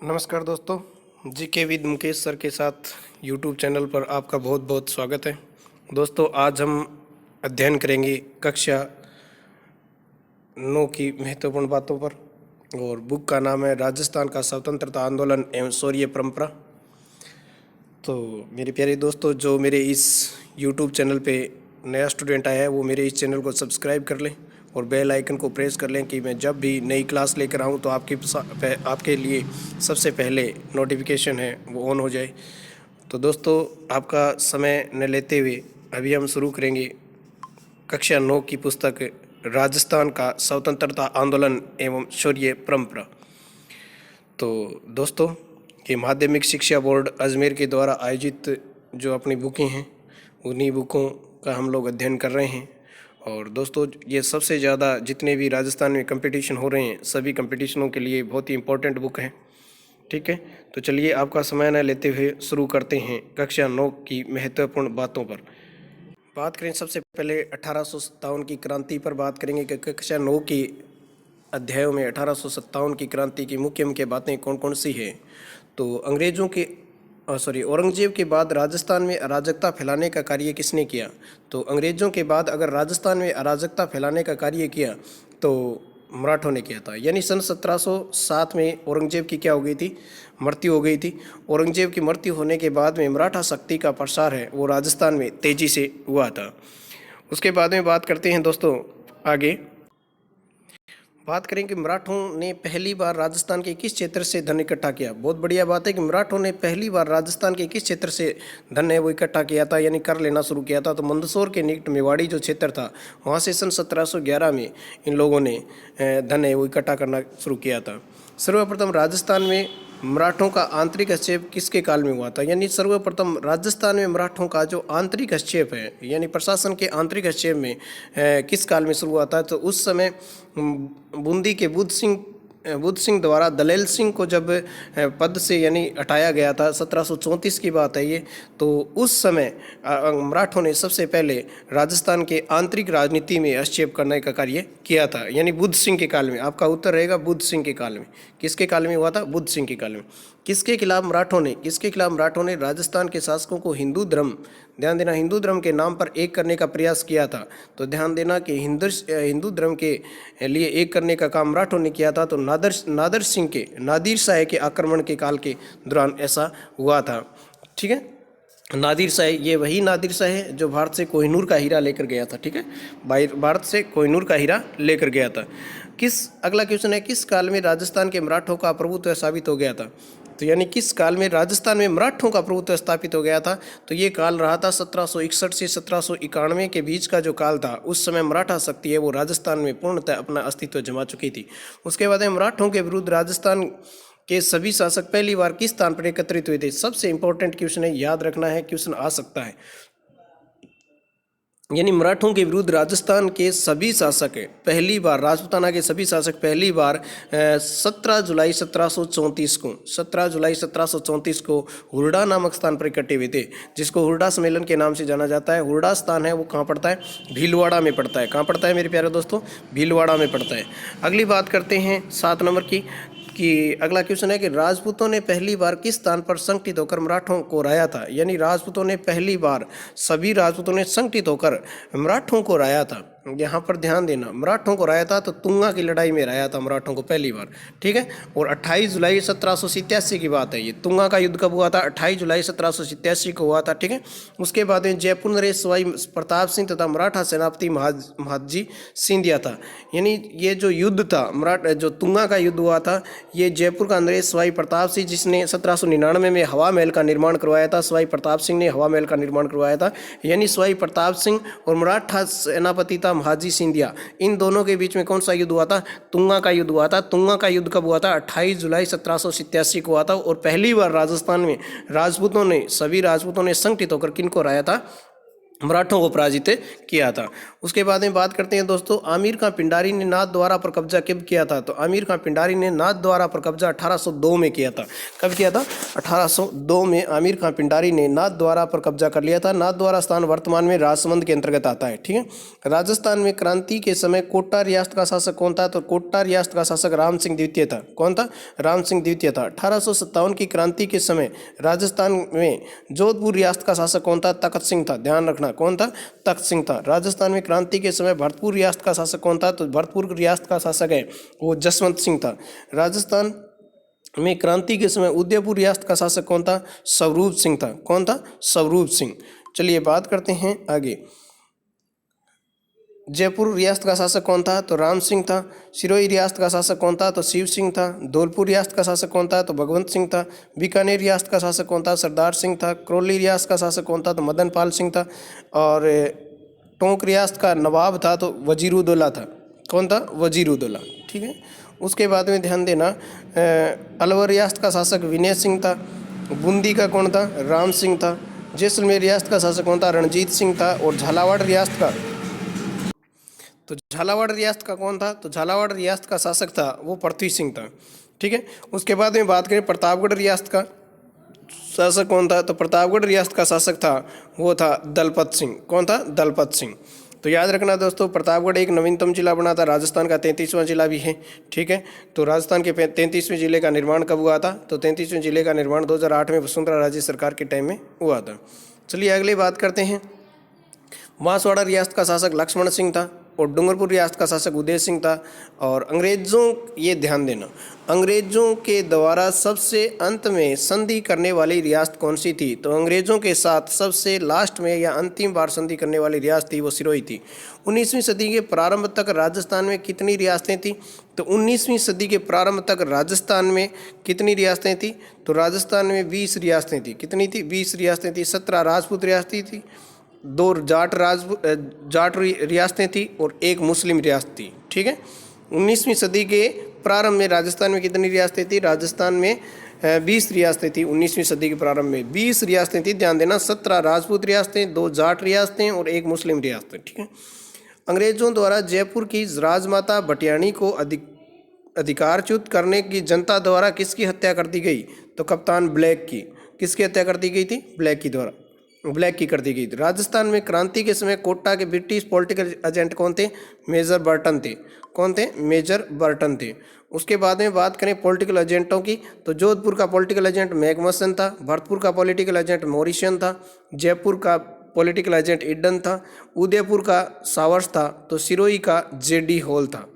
नमस्कार दोस्तों, GK with Mukesh sir के साथ यूट्यूब चैनल पर आपका बहुत बहुत स्वागत है। दोस्तों, आज हम अध्ययन करेंगे कक्षा 9 की महत्वपूर्ण बातों पर और बुक का नाम है राजस्थान का स्वतंत्रता आंदोलन एवं शौर्य परंपरा। तो मेरे प्यारे दोस्तों, जो मेरे इस यूट्यूब चैनल पे नया स्टूडेंट आया है वो मेरे इस चैनल को सब्सक्राइब कर लें और बेल आइकन को प्रेस कर लें कि मैं जब भी नई क्लास लेकर आऊँ तो आपके लिए सबसे पहले नोटिफिकेशन है वो ऑन हो जाए। तो दोस्तों, आपका समय न लेते हुए अभी हम शुरू करेंगे कक्षा 9 की पुस्तक राजस्थान का स्वतंत्रता आंदोलन एवं शौर्य परंपरा। तो दोस्तों, ये माध्यमिक शिक्षा बोर्ड अजमेर के द्वारा आयोजित जो अपनी बुकें हैं उन्हीं बुकों का हम लोग अध्ययन कर रहे हैं। और दोस्तों, ये सबसे ज़्यादा जितने भी राजस्थान में कंपटीशन हो रहे हैं सभी कंपटीशनों के लिए बहुत ही इम्पोर्टेंट बुक है। ठीक है, तो चलिए आपका समय न लेते हुए शुरू करते हैं कक्षा 9 की महत्वपूर्ण बातों पर। बात करें सबसे पहले 1857 की क्रांति पर बात करेंगे कि कक्षा 9 की अध्यायों में 1857 की क्रांति की मुख्य मुख्य बातें कौन कौन सी है। तो औरंगजेब के बाद राजस्थान में अराजकता फैलाने का कार्य किसने किया। तो अंग्रेजों के बाद अगर राजस्थान में अराजकता फैलाने का कार्य किया तो मराठों ने किया था। यानी सन 1707 में औरंगजेब की क्या हो गई थी, मृत्यु हो गई थी। औरंगजेब की मृत्यु होने के बाद में मराठा शक्ति का प्रसार है वो राजस्थान में तेजी से हुआ था। उसके बाद में बात करते हैं दोस्तों आगे। बात करें कि मराठों ने पहली बार राजस्थान के किस क्षेत्र से धन इकट्ठा किया। बहुत बढ़िया बात है कि मराठों ने पहली बार राजस्थान के किस क्षेत्र से धन है वो इकट्ठा किया था, यानी कर लेना शुरू किया था। तो मंदसौर के निकट मेवाड़ी जो क्षेत्र था वहाँ से सन 1711 में इन लोगों ने धन है वो इकट्ठा करना शुरू किया था। सर्वप्रथम राजस्थान में मराठों का आंतरिक हस्तक्षेप किसके काल में हुआ था। यानी सर्वप्रथम राजस्थान में मराठों का जो आंतरिक हस्तक्षेप है यानी प्रशासन के आंतरिक हस्तक्षेप में किस काल में शुरू हुआ था। तो उस समय बूंदी के बुद्ध सिंह द्वारा दलेल सिंह को जब पद से यानी हटाया गया था, 1734 की बात है ये। तो उस समय मराठों ने सबसे पहले राजस्थान के आंतरिक राजनीति में हस्तक्षेप करने का कार्य किया था, यानी बुद्ध सिंह के काल में। आपका उत्तर रहेगा बुद्ध सिंह के काल में। किसके काल में हुआ था? बुद्ध सिंह के काल में। किसके खिलाफ मराठों ने राजस्थान के शासकों को हिंदू धर्म, ध्यान देना, हिंदू धर्म के नाम पर एक करने का प्रयास किया था। तो ध्यान देना कि हिंदू धर्म के लिए एक करने का काम मराठों ने किया था। तो नादिर शाह के आक्रमण के काल के दौरान ऐसा हुआ था। ठीक है, नादिर शाह, ये वही नादिर शाह है जो भारत से कोहिनूर का हीरा लेकर गया था। ठीक है, भारत से कोहिनूर का हीरा लेकर गया था। अगला क्वेश्चन है, किस काल में राजस्थान के मराठों का प्रभुत्व साबित हो गया था। तो यानी किस काल में राजस्थान में मराठों का प्रभुत्व स्थापित हो गया था। तो ये काल रहा था 1761 से 1791 के बीच का जो काल था। उस समय मराठा शक्ति है वो राजस्थान में पूर्णतः अपना अस्तित्व जमा चुकी थी। उसके बाद मराठों के विरुद्ध राजस्थान के सभी शासक पहली बार किस स्थान पर एकत्रित हुए थे। सबसे इंपॉर्टेंट क्वेश्चन है, याद रखना है, क्वेश्चन आ सकता है। यानी मराठों के विरुद्ध राजस्थान के सभी शासक पहली बार, राजपूताना के सभी शासक पहली बार 17 जुलाई 1734 को हुरडा नामक स्थान पर इकट्ठे हुए थे, जिसको हुरडा सम्मेलन के नाम से जाना जाता है। हुरडा स्थान है वो कहाँ पड़ता है? भीलवाड़ा में पड़ता है। कहाँ पड़ता है मेरे प्यारे दोस्तों? भीलवाड़ा में पड़ता है। अगली बात करते हैं 7 नंबर की, कि अगला क्वेश्चन है कि राजपूतों ने पहली बार किस स्थान पर संगठित होकर मराठों को हराया था। यानी राजपूतों ने पहली बार, सभी राजपूतों ने संगठित होकर मराठों को हराया था। यहाँ पर ध्यान देना, मराठों को हराया था तो तुंगा की लड़ाई में हराया था मराठों को पहली बार। ठीक है, और 28 जुलाई 1787 की बात है ये। तुंगा का युद्ध कब हुआ था? 28 जुलाई 1787 को हुआ था। ठीक है, उसके बाद में जयपुर नरेश सवाई प्रताप सिंह तथा मराठा सेनापति महादजी सिंधिया था। यानी ये जो युद्ध था जो तुंगा का युद्ध हुआ था, ये जयपुर का नरेश सवाई प्रताप सिंह, जिसने 1799 में हवा महल का निर्माण करवाया था। सवाई प्रताप सिंह ने हवा महल का निर्माण करवाया था। यानी सवाई प्रताप सिंह और मराठा सेनापति था महादजी सिंधिया, इन दोनों के बीच में कौन सा युद्ध हुआ था? तुंगा का युद्ध हुआ था। तुंगा का युद्ध कब हुआ था? 28 जुलाई 1787 को हुआ था। और पहली बार राजस्थान में सभी राजपूतों ने संगठित होकर किनको हराया था? मराठों को पराजित किया था। उसके बाद में बात करते हैं दोस्तों, आमिर खां पिंडारी ने नाथ द्वारा पर कब्जा कब किया था? तो आमिर खां पिंडारी ने नाथ द्वारा पर कब्जा 1802 में किया था। कब किया था? 1802 में आमिर खां पिंडारी ने नाथ द्वारा पर कब्जा कर लिया था। नाथ द्वारा स्थान वर्तमान में राजसमंद के अंतर्गत आता है। ठीक है। राजस्थान में क्रांति के समय कोटा रियासत का शासक कौन था? तो कोटा रियासत का शासक राम सिंह द्वितीय था। कौन था? राम सिंह द्वितीय था। 1857 की क्रांति के समय राजस्थान में जोधपुर रियासत का शासक कौन था? तख्त सिंह था। ध्यान रखना, कौन था? तख्त सिंह था। राजस्थान में क्रांति के समय भरतपुर रियासत का शासक कौन था? तो भरतपुर रियासत का शासक है वो जसवंत सिंह था। राजस्थान में क्रांति के समय उदयपुर रियासत का शासक कौन था? स्वरूप सिंह था। कौन था? स्वरूप सिंह। चलिए बात करते हैं आगे। जयपुर रियासत का शासक कौन था? तो राम सिंह था। सिरोही रियासत का शासक कौन था? तो शिव सिंह था। धौलपुर रियासत का शासक कौन था? तो भगवंत सिंह था। बीकानेर रियासत का शासक कौन था? सरदार सिंह था। करौली रियासत का शासक कौन था? तो मदन पाल सिंह था। और टोंक रियासत का नवाब था तो वजीरुद्दौला था। कौन था? वजीरुद्दौला। ठीक है। उसके बाद में ध्यान देना, अलवर रियासत का शासक विनय सिंह था। बूंदी का कौन था? राम सिंह था। जैसलमेर रियासत का शासक कौन था? रणजीत सिंह था। और झालावाड़ रियासत का, तो झालावाड़ रियासत का कौन था? तो झालावाड़ रियासत का शासक था वो पृथ्वी सिंह था। ठीक है। उसके बाद में बात करें प्रतापगढ़ रियासत का शासक कौन था? तो प्रतापगढ़ रियासत का शासक था वो था दलपत सिंह। कौन था? दलपत सिंह। तो याद रखना दोस्तों, प्रतापगढ़ एक नवीनतम जिला बना था, राजस्थान का 33वां जिला भी है। ठीक है। तो राजस्थान के 33वें जिले का निर्माण कब हुआ था? तो 33वें जिले का निर्माण 2008 में वसुंधरा राजे सरकार के टाइम में हुआ था। चलिए अगली बात करते हैं। बांसवाड़ा रियासत का शासक लक्ष्मण सिंह था और डूंगरपुर रियासत का शासक उदय सिंह था। और अंग्रेजों, ये ध्यान देना, अंग्रेजों के द्वारा सबसे अंत में संधि करने वाली रियासत कौन सी थी? तो अंग्रेजों के साथ सबसे लास्ट में या अंतिम बार संधि करने वाली रियासत थी वो सिरोही थी। 19वीं सदी के प्रारंभ तक राजस्थान में कितनी रियासतें थी? तो 19वीं सदी के प्रारंभ तक राजस्थान में कितनी रियासतें थी? तो राजस्थान में 20 रियासतें थी। कितनी थी? 20 रियासतें थी। 17 राजपूत रियासतें थी, 2 जाट रियासतें थी और 1 मुस्लिम रियासत थी। ठीक है। 19वीं सदी के प्रारंभ में राजस्थान में कितनी रियासतें थी? राजस्थान में 20 रियासतें थी। 19वीं सदी के प्रारंभ में 20 रियासतें थी। ध्यान देना, 17 राजपूत रियासतें, 2 जाट रियासतें और 1 मुस्लिम रियासतें। ठीक है। अंग्रेजों द्वारा जयपुर की राजमाता भटियाणी को अधिकारच्युत करने की जनता द्वारा किसकी हत्या कर दी गई? तो कप्तान ब्लैक की। किसकी हत्या कर दी गई थी? ब्लैक की द्वारा, ब्लैक की कर दी गई थी। राजस्थान में क्रांति के समय कोटा के ब्रिटिश पॉलिटिकल एजेंट कौन थे? मेजर बर्टन थे। कौन थे? मेजर बर्टन थे। उसके बाद में बात करें पॉलिटिकल एजेंटों की, तो जोधपुर का पॉलिटिकल एजेंट मैकमसन था। भरतपुर का पॉलिटिकल एजेंट मॉरिशन था। जयपुर का पॉलिटिकल एजेंट इडन था। उदयपुर का सावर्स था। तो सिरोही का जेडी हॉल था।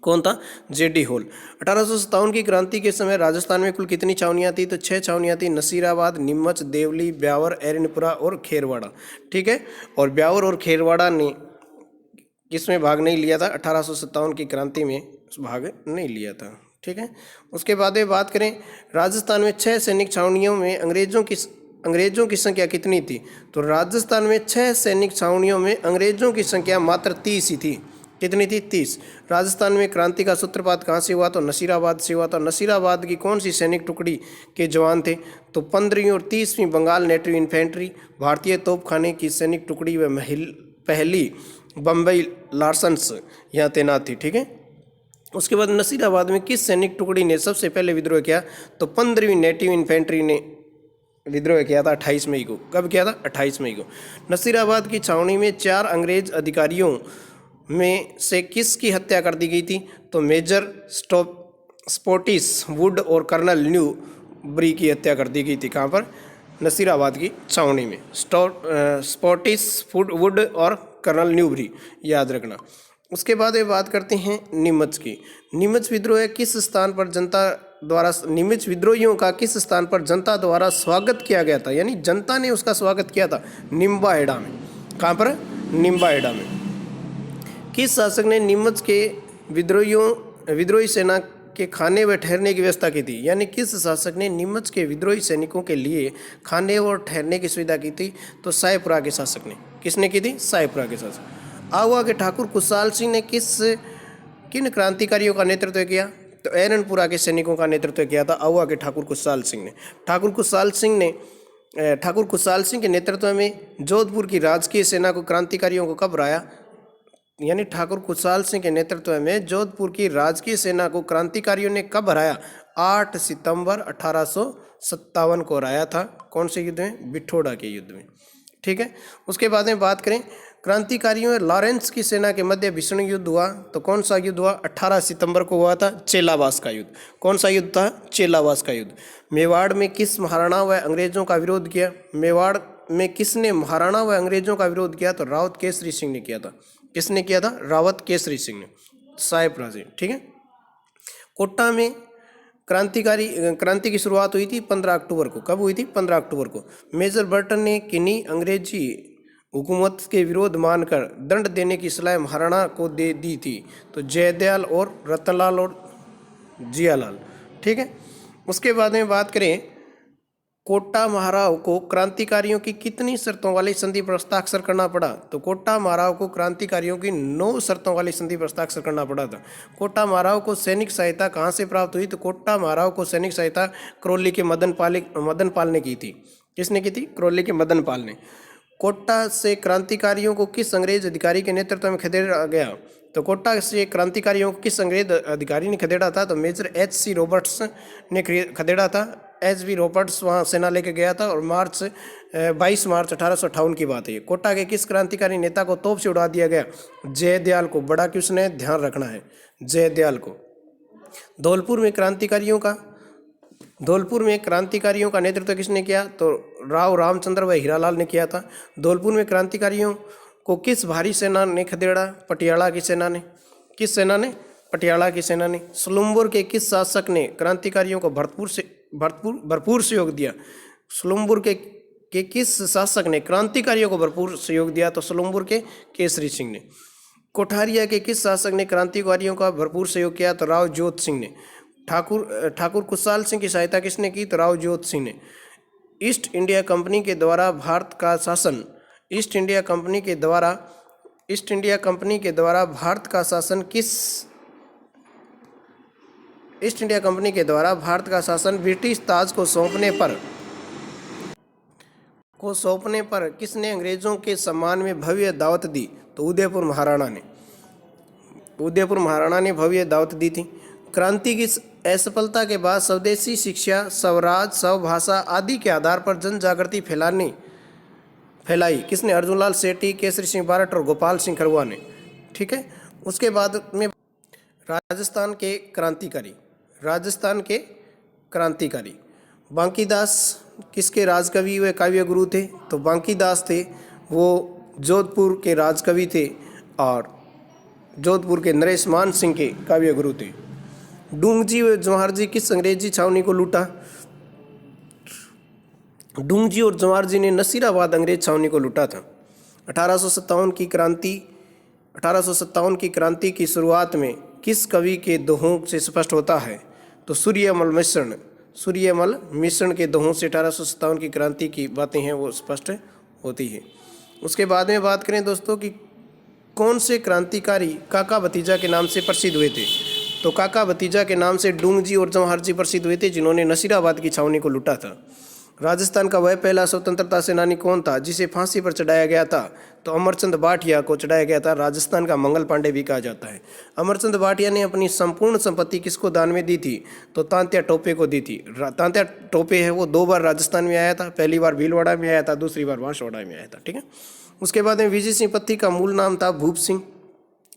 कौन था? JD hall. 1857 की क्रांति के समय राजस्थान में कुल कितनी छावनियाँ थी? तो 6 छावनियाँ थी। नसीराबाद, नीमच, देवली, ब्यावर, एरनपुरा और खेरवाड़ा। ठीक है। और ब्यावर और खेरवाड़ा ने किसमें भाग नहीं लिया था? 1857 की क्रांति में भाग नहीं लिया था। ठीक है। उसके बाद में बात करें, राजस्थान में 6 सैनिक छावनियों में अंग्रेजों की संख्या कितनी थी? तो राजस्थान में 6 सैनिक छावनियों में अंग्रेजों की संख्या मात्र 30 ही थी। कितनी थी? 30। राजस्थान में क्रांति का सूत्रपात कहाँ से हुआ? तो नसीराबाद से हुआ। तो नसीराबाद की कौन सी सैनिक टुकड़ी के जवान थे? तो 15वीं और 30वीं बंगाल नेटिव इन्फेंट्री, भारतीय तोपखाने की सैनिक टुकड़ी व पहली बम्बई लार्सन्स यहाँ तैनात थी। ठीक है। उसके बाद नसीराबाद में किस सैनिक टुकड़ी ने सबसे पहले विद्रोह किया? तो 15वीं नेटिव इन्फेंट्री ने विद्रोह किया था 28 मई को। कब किया था? 28 मई को। नसीराबाद की छावनी में 4 अंग्रेज अधिकारियों में से किसकी हत्या कर दी गई थी? तो मेजर स्पॉटिस वुड और कर्नल न्यू ब्री की हत्या कर दी गई थी। कहाँ पर? नसीराबाद की छावनी में। स्पॉटिस वुड और कर्नल न्यू ब्री, याद रखना। उसके बाद ये बात करते हैं नीमच की। नीमच विद्रोह किस स्थान पर जनता द्वारा, नीमच विद्रोहियों का किस स्थान पर जनता द्वारा स्वागत किया गया था? यानी जनता ने उसका स्वागत किया था निम्बाहेड़ा में। कहाँ पर? निम्बाहेड़ा में। किस शासक ने नीमच के विद्रोही सेना के खाने व ठहरने की व्यवस्था की थी? यानी किस शासक ने नीमच के विद्रोही सैनिकों के लिए खाने और ठहरने की सुविधा की थी? तो सायपुरा के शासक ने। किसने की थी? सायपुरा के शासक। आहुआ के ठाकुर कुशाल सिंह ने किन क्रांतिकारियों का नेतृत्व किया? तो एरनपुरा के सैनिकों का नेतृत्व किया था आहुआ के ठाकुर कुशाल सिंह ने। ठाकुर कुशाल सिंह ने ठाकुर खुशहाल सिंह के नेतृत्व में जोधपुर की राजकीय सेना को क्रांतिकारियों को कब हराया? यानी ठाकुर खुशहाल सिंह के नेतृत्व में जोधपुर की राजकीय सेना को क्रांतिकारियों ने कब हराया? 8 सितंबर 1857 को हराया था। कौन से युद्ध में? बिठोड़ा के युद्ध में। ठीक है। उसके बाद में बात करें, क्रांतिकारियों और लॉरेंस की सेना के मध्य भीषण युद्ध हुआ, तो कौन सा युद्ध हुआ? 18 सितंबर को हुआ था चेलावास का युद्ध। कौन सा युद्ध था? चेलावास का युद्ध। मेवाड़ में किस महाराणा व अंग्रेजों का विरोध किया? मेवाड़ में किसने महाराणा व अंग्रेजों का विरोध किया? तो रावत केसरी सिंह ने किया था। किसने किया था? रावत केसरी सिंह ने, साहेब राजे। ठीक है। कोटा में क्रांति की शुरुआत हुई थी 15 अक्टूबर को। कब हुई थी? 15 अक्टूबर को। मेजर बर्टन ने किन्हीं अंग्रेजी हुकूमत के विरोध मानकर दंड देने की सलाह महाराणा को दे दी थी? तो जयदयाल और रतनलाल और जियालाल। ठीक है। उसके बाद में बात करें, कोटा महाराव को क्रांतिकारियों की कितनी शर्तों वाली संधि पर हस्ताक्षर करना पड़ा? तो कोटा महाराव को क्रांतिकारियों की 9 शर्तों वाली संधि पर हस्ताक्षर करना पड़ा था। कोटा महाराव को सैनिक सहायता कहाँ से प्राप्त हुई? तो कोटा महाराव को सैनिक सहायता करौली के मदन पाल ने की थी। किसने की थी? करौली के मदन पाल ने। कोटा से क्रांतिकारियों को किस अंग्रेज अधिकारी के नेतृत्व में खदेड़ा गया? तो कोटा से क्रांतिकारियों को किस अंग्रेज अधिकारी ने खदेड़ा था? तो मेजर H.C. रॉबर्ट्स ने खदेड़ा था। H.V. रॉबर्ट्स वहाँ सेना लेके गया था और 22 मार्च 1858 की बात है। कोटा के किस क्रांतिकारी नेता को तोप से उड़ा दिया गया? जयदयाल को। बड़ा किसने? ध्यान रखना है, जयदयाल को। धौलपुर में क्रांतिकारियों का नेतृत्व किसने किया? तो राव रामचंद्र व हीरालाल ने किया था। धौलपुर में क्रांतिकारियों को किस भारी सेना ने खदेड़ा? पटियाला की सेना ने। किस सेना ने? पटियाला की सेना ने। सुलुम्बुर के किस शासक ने क्रांतिकारियों को भरपूर सहयोग दिया? सुलुम्बुर के किस शासक ने क्रांतिकारियों को भरपूर सहयोग दिया? तो सुलुम्बुर के केसरी सिंह ने। कोठारिया के किस शासक ने क्रांतिकारियों का भरपूर सहयोग किया? तो राव जोत सिंह ने। ठाकुर खुशहाल सिंह की सहायता किसने की? तो राव जोत सिंह ने। ईस्ट इंडिया कंपनी के द्वारा भारत का शासन ईस्ट इंडिया कंपनी के द्वारा भारत का शासन ब्रिटिश ताज को सौंपने पर किसने अंग्रेजों के सम्मान में भव्य दावत दी? तो उदयपुर महाराणा ने भव्य दावत दी थी। क्रांति की असफलता के बाद स्वदेशी शिक्षा, स्वराज, स्वभाषा आदि के आधार पर जन जागृति फैलाई किसने? अर्जुनलाल सेठी, केसरी सिंह बारट और गोपाल सिंह खरवा ने। ठीक है। उसके बाद में राजस्थान के क्रांतिकारी बांकीदास किसके राजकवि व काव्य गुरु थे? तो बांकीदास थे, वो जोधपुर के राजकवि थे और जोधपुर के नरेशमान सिंह के काव्य गुरु थे। डूंगजी व जवाहर जी किस अंग्रेजी छावनी को लूटा? डूंगजी और जवाहर जी ने नसीराबाद अंग्रेज छावनी को लूटा था। 1857 की क्रांति की शुरुआत में किस कवि के दोहों से स्पष्ट होता है? तो सूर्यमल मिश्रण के दोहों से 1857 की क्रांति की बातें हैं वो स्पष्ट होती है। उसके बाद में बात करें दोस्तों कि कौन से क्रांतिकारी काका भतीजा के नाम से प्रसिद्ध हुए थे? तो काका भतीजा के नाम से डूंगजी और जवाहर जी प्रसिद्ध हुए थे, जिन्होंने नसीराबाद की छावनी को लूटा था। राजस्थान का वह पहला स्वतंत्रता सेनानी कौन था जिसे फांसी पर चढ़ाया गया था? तो अमरचंद भाटिया को चढ़ाया गया था। राजस्थान का मंगल पांडे भी कहा जाता है। अमरचंद भाटिया ने अपनी संपूर्ण संपत्ति किसको दान में दी थी? तो तांत्या टोपे को दी थी। तांत्या टोपे है वो 2 बार राजस्थान में आया था। पहली बार भीलवाड़ा में आया था, दूसरी बार बांसवाड़ा में आया था। ठीक है। उसके बाद में विजय सिंह पत्ती का मूल नाम था भूप सिंह।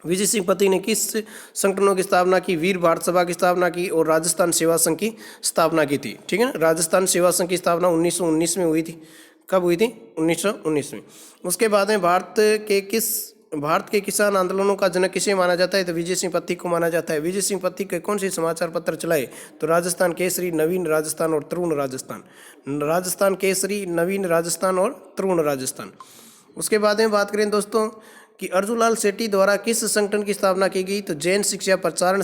विजय सिंह पत्ती ने किस संगठनों की स्थापना की? वीर भारत सभा की स्थापना की और राजस्थान सेवा संघ की स्थापना की थी। ठीक है ना। राजस्थान सेवा संघ की स्थापना 1919 में हुई थी। कब हुई थी? 1919 में। उसके बाद में भारत के किसान आंदोलनों का जनक किसे माना जाता है? तो विजय सिंह पत्ती को माना जाता है। विजय सिंह पत्ती के कौन से समाचार पत्र चलाए? तो राजस्थान केसरी, नवीन राजस्थान और तरुण राजस्थान। उसके बाद में बात करें दोस्तों कि अर्जुनलाल सेठी द्वारा किस संगठन की स्थापना की गई? तो जैन शिक्षा प्रचारक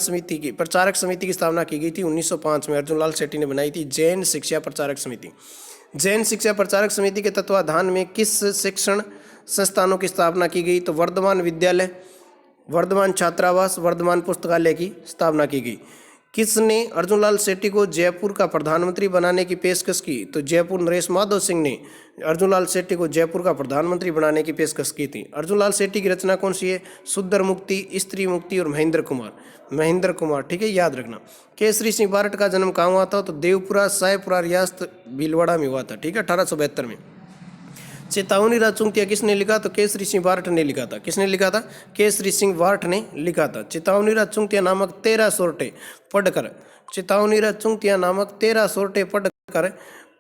समिति की स्थापना की गई थी 1905 में। अर्जुनलाल सेठी ने बनाई थी जैन शिक्षा प्रचारक समिति। जैन शिक्षा प्रचारक समिति के तत्वाधान में किस शिक्षण संस्थानों की स्थापना की गई? तो वर्धमान विद्यालय, वर्धमान छात्रावास, वर्धमान पुस्तकालय की स्थापना की गई। किसने अर्जुनलाल शेट्टी को जयपुर का प्रधानमंत्री बनाने की पेशकश की? तो जयपुर नरेश माधव सिंह ने अर्जुनलाल शेट्टी को जयपुर का प्रधानमंत्री बनाने की पेशकश की थी। अर्जुनलाल शेट्टी की रचना कौन सी है? शुद्ध मुक्ति, स्त्री मुक्ति और महेंद्र कुमार। महेंद्र कुमार, ठीक है, याद रखना। केसरी सिंह बारट का जन्म कहाँ हुआ था? तो देवपुरा सायपुरा रियासत भीलवाड़ा में हुआ था, ठीक है, 1872 में। चेतावनी राज चुंगतिया किसने लिखा? तो केसरी सिंह बारट ने लिखा था। किसने लिखा था? केसरी सिंह बारट ने लिखा था। चेतावनी राज चुंगतिया नामक 13 सोरठे पढ़कर, चेतावनी राज चुंगतिया नामक 13 सोरठे पढ़कर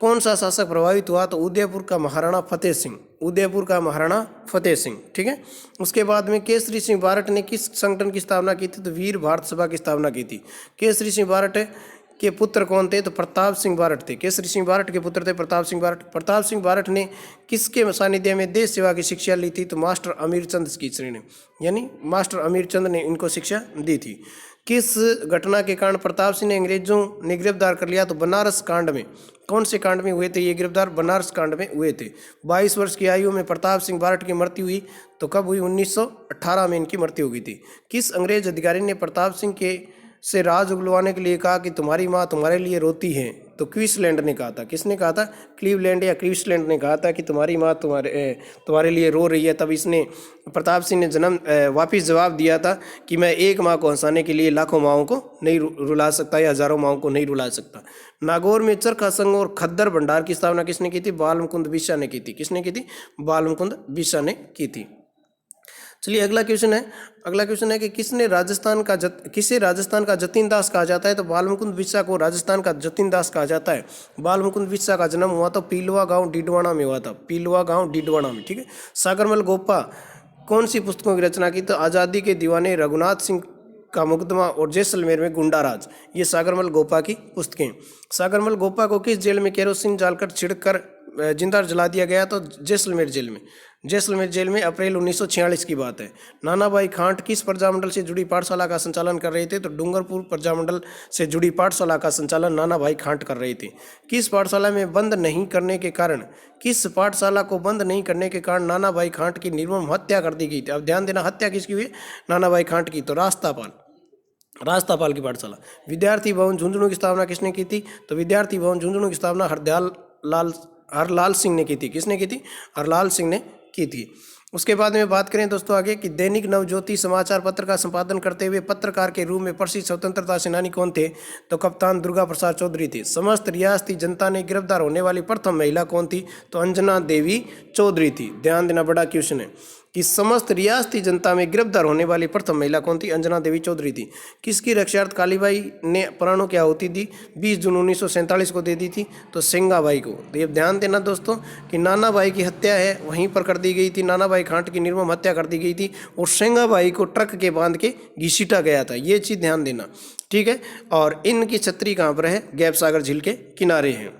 कौन सा शासक प्रभावित हुआ? तो उदयपुर का महाराणा फतेह सिंह। उदयपुर का महाराणा फतेह सिंह, ठीक है। उसके बाद में केसरी सिंह बारट ने किस संगठन की स्थापना की थी? तो वीर भारत सभा की स्थापना की थी। केसरी सिंह बारट के पुत्र कौन थे? तो प्रताप सिंह बारट थे। केसरी सिंह बारट के पुत्र थे प्रताप सिंह बारट। प्रताप सिंह बारट ने किसके सानिध्य में देश सेवा की शिक्षा ली थी? तो मास्टर अमीरचंद की श्रेणी ने, यानी मास्टर अमीरचंद ने इनको शिक्षा दी थी। किस घटना के कारण प्रताप सिंह ने अंग्रेजों ने गिरफ्तार कर लिया? तो बनारस कांड में। कौन से कांड में हुए थे ये गिरफ्तार? बनारस कांड में हुए थे। 22 वर्ष की आयु में प्रताप सिंह बारट की मृत्यु हुई। तो कब हुई? 1918 में इनकी मृत्यु हो गई थी। किस अंग्रेज अधिकारी ने प्रताप सिंह के से राज उगलवाने के लिए कहा कि तुम्हारी माँ तुम्हारे लिए रोती है? तो क्वींसलैंड ने कहा था। किसने कहा था? क्लीवलैंड या क्वींसलैंड ने कहा था कि तुम्हारी माँ तुम्हारे लिए रो रही है। तब इसने प्रताप सिंह ने वापिस जवाब दिया था कि मैं एक माँ को हंसाने के लिए लाखों माँओं को नहीं रुला सकता या हजारों माँओं को नहीं रुला सकता। नागौर में चरखा संघ और खद्दर भंडार की स्थापना किसने की थी? बालमुकुंद बिस्सा ने की थी। किसने की थी? बालमुकुंद बिस्सा ने की थी। चलिए अगला क्वेश्चन है। अगला क्वेश्चन है कि किसे राजस्थान का जतीन दास कहा जाता है? तो बालमुकुंद बिस्सा को राजस्थान का जतीन दास कहा जाता है। बालमुकुंद बिस्सा का जन्म हुआ तो पीलवा गांव डीडवाना में हुआ था। पीलवा गांव डीडवाना में, ठीक है। सागरमल गोपा कौन सी पुस्तकों की रचना की? तो आज़ादी के दीवाने, रघुनाथ सिंह का मुकदमा और जैसलमेर में गुंडाराज, ये सागरमल गोपा की पुस्तकें। सागरमल गोपा को किस जेल में केरोसिन डालकर छिड़कर जिंदा जला दिया गया? तो जैसलमेर जेल में। जैसलमेर जेल में अप्रैल 1946 की बात है। नानाभाई खांट किस प्रजामंडल से जुड़ी पाठशाला का संचालन कर रहे थे? तो डूंगरपुर प्रजामंडल से जुड़ी पाठशाला का संचालन नानाभाई खांट कर रहे थे। किस पाठशाला में बंद नहीं करने के कारण किस पाठशाला को बंद नहीं करने के कारण नानाभाई खांट की निर्मम हत्या कर दी गई थी? अब ध्यान देना, हत्या किसकी हुई? नानाभाई खांट की। तो रास्तापाल की पाठशाला। विद्यार्थी भवन झुंझुनू की स्थापना किसने की थी? तो विद्यार्थी भवन झुंझुनू की स्थापना हरलाल सिंह ने की थी। किसने की थी? हरलाल सिंह ने की थी। उसके बाद में बात करें दोस्तों आगे कि दैनिक नवज्योति समाचार पत्र का संपादन करते हुए पत्रकार के रूप में प्रसिद्ध स्वतंत्रता सेनानी कौन थे? तो कप्तान दुर्गा प्रसाद चौधरी थे। समस्त रियासती जनता ने गिरफ्तार होने वाली प्रथम महिला कौन थी? तो अंजना देवी चौधरी थी। ध्यान देना, बड़ा क्वेश्चन है कि समस्त रियासती जनता में गिरफ्तार होने वाली प्रथम महिला कौन थी? अंजना देवी चौधरी थी। किसकी रक्षार्थ कालीबाई ने प्राणों की आहुति दी? 20 जून 1947 को दे दी थी। तो सेंगाबाई को। तो ये ध्यान देना दोस्तों कि नानाबाई की हत्या है वहीं पर कर दी गई थी। नानाबाई खांट की निर्मम हत्या कर दी गई थी और सेंगाबाई को ट्रक के बांध के घसीटा गया था। ये चीज़ ध्यान देना, ठीक है। और इनकी छतरी कहाँ पर है? गैप सागर झील के किनारे हैं।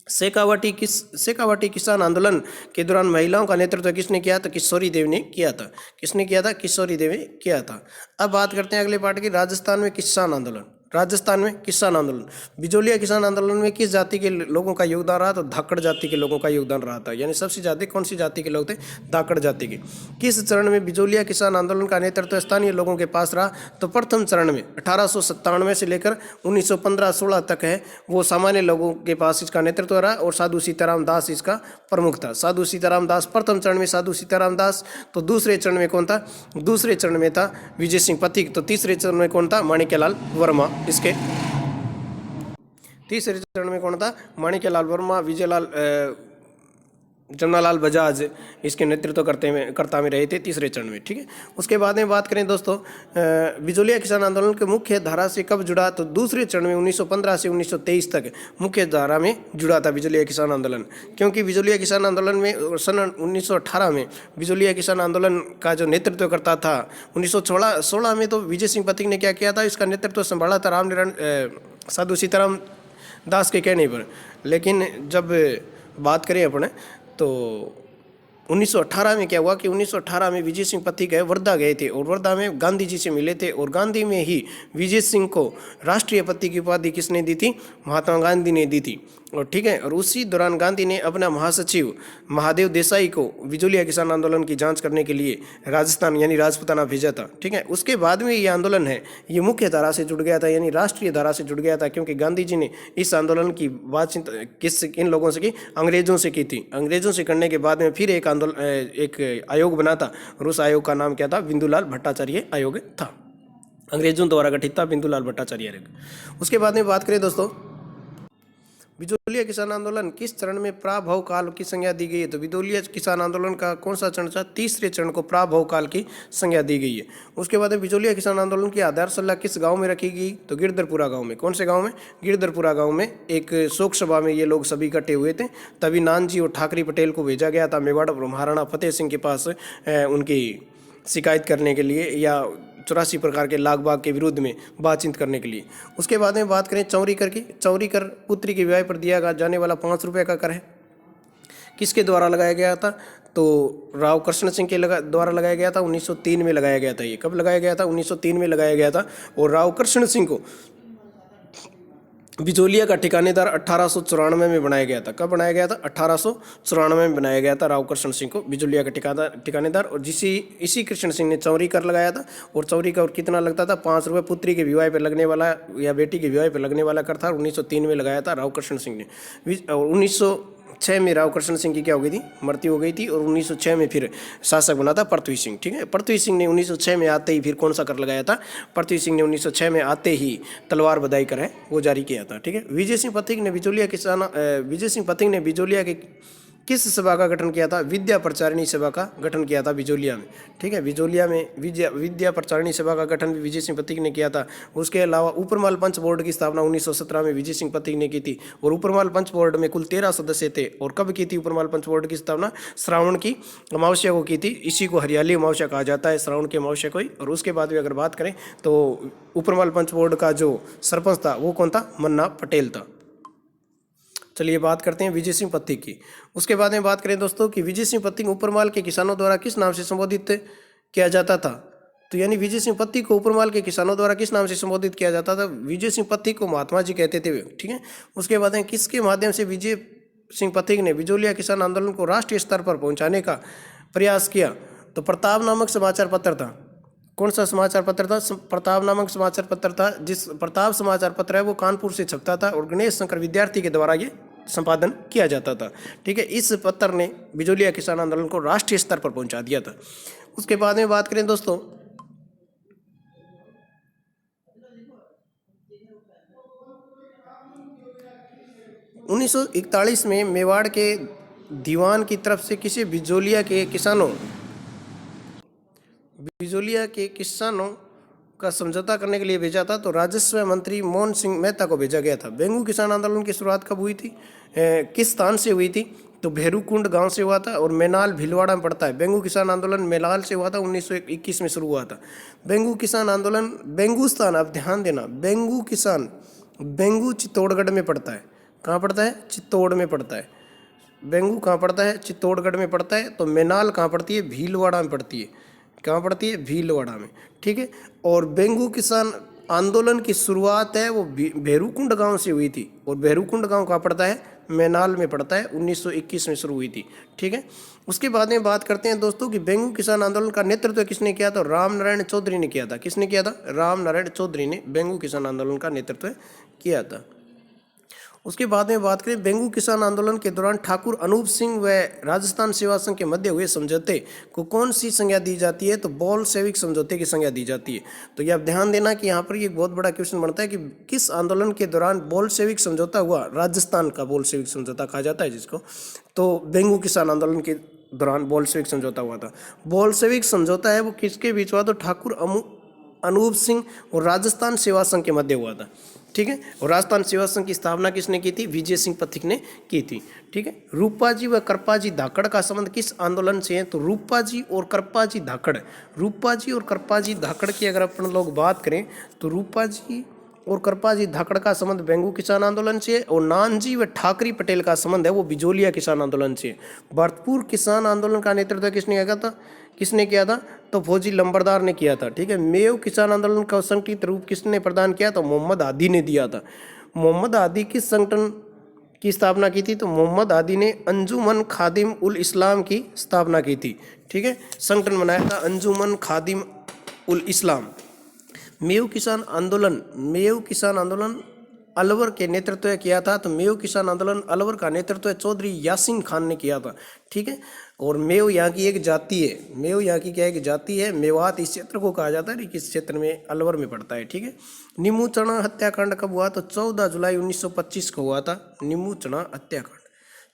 शेखावाटी किसान आंदोलन के दौरान महिलाओं का नेतृत्व किसने किया? तो किशोरी देवी ने किया था। किसने किया था? किशोरी देवी ने किया था। अब बात करते हैं अगले पार्ट की, राजस्थान में किसान आंदोलन। राजस्थान में किसान आंदोलन, बिजोलिया किसान आंदोलन में किस जाति के लोगों का योगदान रहा? तो धाकड़ जाति के लोगों का योगदान रहा था। यानी सबसे ज़्यादा कौन सी जाति के लोग थे? धाकड़ जाति के। किस चरण में बिजोलिया किसान आंदोलन का नेतृत्व स्थानीय लोगों के पास रहा? तो प्रथम चरण में 1897 से लेकर 1915-16 तक है वो सामान्य लोगों के पास इसका नेतृत्व रहा और साधु सीताराम दास इसका प्रमुख था। साधु सीताराम दास प्रथम चरण में साधु सीताराम दास। तो दूसरे चरण में कौन था? दूसरे चरण में था विजय सिंह पथिक। तो तीसरे चरण में कौन था? माणिक्यलाल वर्मा। इसके तीसरे चरण में कौन था? माणिक्यलाल वर्मा, जमनालाल बजाज इसके नेतृत्व करता में रहे थे तीसरे चरण में, ठीक है। उसके बाद में बात करें दोस्तों बिजोलिया किसान आंदोलन के मुख्य धारा से कब जुड़ा? तो दूसरे चरण में 1915 से 1923 तक मुख्य धारा में जुड़ा था बिजोलिया किसान आंदोलन। क्योंकि बिजोलिया किसान आंदोलन में सन 1918 में बिजोलिया किसान आंदोलन का जो नेतृत्व करता था, 1916 में तो विजय सिंह पथिक ने क्या किया था? इसका नेतृत्व संभाला था साधु सीताराम दास के कहने पर। लेकिन जब बात करें अपने तो 1918 में क्या हुआ कि 1918 में विजय सिंह पथिक वर्धा गए थे और वर्धा में गांधी जी से मिले थे और गांधी में ही विजय सिंह को राष्ट्रीय पति की उपाधि किसने दी थी? महात्मा गांधी ने दी थी। और ठीक है, और उसी दौरान गांधी ने अपना महासचिव महादेव देसाई को बिजोलिया किसान आंदोलन की जांच करने के लिए राजस्थान यानी राजपुताना भेजा था। ठीक है, उसके बाद में ये आंदोलन है ये मुख्य धारा से जुड़ गया था, यानी राष्ट्रीय धारा से जुड़ गया था, क्योंकि गांधी जी ने इस आंदोलन की बातचीत इन लोगों से की, अंग्रेजों से की थी। अंग्रेजों से करने के बाद में फिर एक आंदोलन एक आयोग बना था, और उस आयोग का नाम क्या था? बिंदुलाल भट्टाचार्य आयोग था। अंग्रेजों द्वारा गठित था बिंदुलाल भट्टाचार्य आयोग। उसके बाद में बात करें दोस्तों, बिजोलिया किसान आंदोलन किस चरण में प्राभव काल की संज्ञा दी गई है? तो बिजोलिया किसान आंदोलन का कौन सा चरण था? तीसरे चरण को प्राभव काल की संज्ञा दी गई है। उसके बाद बिजोलिया किसान आंदोलन की आधारशिला किस गांव में रखी गई? तो गिरधरपुरा गांव में। कौन से गांव में? गिरधरपुरा गांव में एक शोक सभा में ये लोग सभी इकट्ठे हुए थे। तभी नानजी और ठाकरी पटेल को भेजा गया था मेवाड़ और महाराणा फतेह सिंह के पास उनकी शिकायत करने के लिए, या 84 प्रकार के लाग बाग के विरुद्ध में बातचीत करने के लिए। उसके बाद में बात करें चौरी कर की। चौरी कर पुत्री के विवाह पर दिया जाने वाला 5 रुपये का कर है, किसके द्वारा लगाया गया था? तो राव कृष्ण सिंह के द्वारा लगाया गया था। 1903 में लगाया गया था। ये कब लगाया गया था? 1903 में लगाया गया था। और राव कृष्ण सिंह को बिजोलिया का ठिकानेदार 1894 में बनाया गया था। कब बनाया गया था? 1894 में बनाया गया था राव कृष्ण सिंह को बिजोलिया का ठिकानेदार। और इसी कृष्ण सिंह ने चौरी कर लगाया था। और चौरी का कितना लगता था? 5 रुपये पुत्री के विवाह पर लगने वाला या बेटी के विवाह पर लगने वाला कर था। 1903 में लगाया था राव कृष्ण सिंह ने। और 1906 में राव कृष्ण सिंह की क्या हो गई थी? मृत्यु हो गई थी। और 1906 में फिर शासक बना था पृथ्वी सिंह। ठीक है, पृथ्वी सिंह ने 1906 में आते ही फिर कौन सा कर लगाया था? पृथ्वी सिंह ने 1906 में आते ही तलवार बधाई कर है वो जारी किया था। ठीक है, विजय सिंह पथिक ने बिजोलिया के किस सभा का गठन किया था? विद्या प्रचारिणी सभा का गठन किया था बिजोलिया में। ठीक है, बिजोलिया में विद्या प्रचारिणी सभा का गठन भी विजय सिंह पथिक ने किया था। उसके अलावा ऊपरमाल पंच बोर्ड की स्थापना 1917 में विजय सिंह पथिक ने की थी। और ऊपरमाल पंच बोर्ड में कुल 13 सदस्य थे। और कब की थी ऊपरमाल पंच बोर्ड की स्थापना? श्रावण की अमावस्या को की थी। इसी को हरियाली अमावस्या कहा जाता है, श्रावण की अमावस्या को ही। और उसके बाद भी अगर बात करें तो ऊपरमाल पंच बोर्ड का जो सरपंच था वो कौन था? मन्ना पटेल था। चलिए बात करते हैं विजय सिंह पथिक की। उसके बाद में बात करें दोस्तों कि विजय सिंह पथिक ऊपरमाल के किसानों द्वारा किस नाम से संबोधित किया जाता था? तो यानी विजय सिंह पथिक को ऊपरमाल के किसानों द्वारा किस नाम से संबोधित किया जाता था? विजय सिंह पथिक को महात्मा जी कहते थे। ठीक है, उसके बाद में किसके माध्यम से विजय सिंह पथिक ने बिजोलिया किसान आंदोलन को राष्ट्रीय स्तर पर पहुंचाने का प्रयास किया? तो प्रताप नामक समाचार पत्र था। कौन सा समाचार पत्र था? प्रताप नामक समाचार पत्र था। जिस प्रताप समाचार पत्र है वो कानपुर से छपता था और गणेश शंकर विद्यार्थी के द्वारा ये संपादन किया जाता था। ठीक है, इस पत्र ने बिजोलिया किसान आंदोलन को राष्ट्रीय स्तर पर पहुंचा दिया था। उसके बाद में बात करें दोस्तों, उन्नीस 1941 में मेवाड़ के दीवान की तरफ से किसी बिजोलिया के किसानों का समझौता करने के लिए भेजा था? तो राजस्व मंत्री मोहन सिंह मेहता को भेजा गया था। बेंगू किसान आंदोलन की शुरुआत कब हुई थी? किस स्थान से हुई थी? तो भेरूकुंड गांव से हुआ था। और मेनाल भीलवाड़ा में पड़ता है। बेंगू किसान आंदोलन मेनाल से हुआ था, 1921 में शुरू हुआ था। बेंगू किसान आंदोलन बेंगू स्थान, आप ध्यान देना, बेंगू चित्तौड़गढ़ में पड़ता है। कहाँ पड़ता है? चित्तौड़ में पड़ता है। बेंगू कहाँ पड़ता है? चित्तौड़गढ़ में पड़ता है। तो मेनाल कहाँ पड़ती है? भीलवाड़ा में पड़ती है। कहाँ पड़ती है? भीलवाड़ा में। ठीक है, और बेंगू किसान आंदोलन की शुरुआत है वो भेरूकुंड गांव से हुई थी। और भेरूकुंड गांव कहाँ पड़ता है? मेनाल में पड़ता है। 1921 में शुरू हुई थी। ठीक है, उसके बाद में बात करते हैं दोस्तों कि बेंगू किसान आंदोलन का नेतृत्व किसने किया था? राम नारायण चौधरी ने किया था। किसने किया था? राम नारायण चौधरी ने बेंगू किसान आंदोलन का नेतृत्व किया था। उसके बाद में बात करें बेंगू किसान आंदोलन के दौरान ठाकुर अनूप सिंह व राजस्थान सेवा संघ के मध्य हुए समझौते को कौन सी संज्ञा दी जाती है? तो बोल्शेविक समझौते की संज्ञा दी जाती है। तो ये आप ध्यान देना कि यहाँ पर ये बहुत बड़ा क्वेश्चन बनता है कि किस आंदोलन के दौरान बोल्शेविक समझौता हुआ? राजस्थान का बोल्शेविक समझौता कहा जाता है जिसको। तो बेंगू किसान आंदोलन के दौरान बोल्शेविक समझौता हुआ था। बोल्शेविक समझौता है वो किसके बीच हुआ? तो ठाकुर अनूप सिंह और राजस्थान सेवा संघ के मध्य हुआ था। ठीक है, और राजस्थान सेवा संघ की स्थापना किसने की थी? विजय सिंह पथिक ने की थी। ठीक है, रूपाजी व कृपाजी धाकड़ का संबंध किस आंदोलन से है? तो रूपाजी और कृपाजी धाकड़ की अगर अपन लोग बात करें तो रूपाजी और कृपाजी धाकड़ का संबंध बेंगू किसान आंदोलन से है। और नानजी व ठाकरी पटेल का संबंध है वो बिजोलिया किसान आंदोलन से है। भरतपुर किसान आंदोलन का नेतृत्व किसने किया था? तो फौजी लंबरदार ने किया था। ठीक है, मेव किसान आंदोलन का संगठित रूप किसने प्रदान किया? तो मोहम्मद हादी ने दिया था। मोहम्मद हादी किस संगठन की स्थापना की थी? तो मोहम्मद हादी ने अंजुमन खादिम उल इस्लाम की स्थापना की थी। ठीक है, संगठन बनाया था अंजुमन खादिम उल इस्लाम। मेव किसान आंदोलन अलवर के नेतृत्व किया था। तो मेव किसान आंदोलन अलवर का नेतृत्व चौधरी यासीन खान ने किया था। ठीक है, और मेव यहाँ की एक जाति है। मेव यहाँ की क्या है कि जाति है। मेवात इस क्षेत्र को कहा जाता है, किस क्षेत्र में, अलवर में पड़ता है। ठीक है, नीमू चना हत्याकांड कब हुआ? तो 14 जुलाई 1925 को हुआ था नीमू चना हत्याकांड।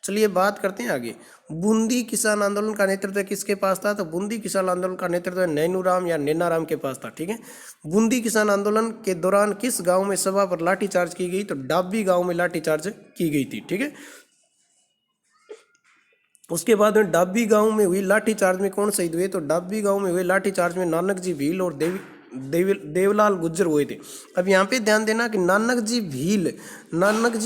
चलिए बात करते हैं आगे। बूंदी किसान आंदोलन का नेतृत्व किसके पास था? तो बूंदी किसान आंदोलन का नेतृत्व नैनूराम या नैनाराम के पास था। ठीक है, बूंदी किसान आंदोलन के दौरान किस गांव में सभा पर लाठीचार्ज की गई? तो डाबी गांव में लाठीचार्ज की गई थी। ठीक है, उसके बाद में डाबी गांव में हुई लाठीचार्ज में कौन शहीद हुए? तो डाबी गांव में हुए लाठीचार्ज में नानक जी भील और देवलाल गुज्जर हुए थे। अब यहाँ पे ध्यान देना कि नानक जी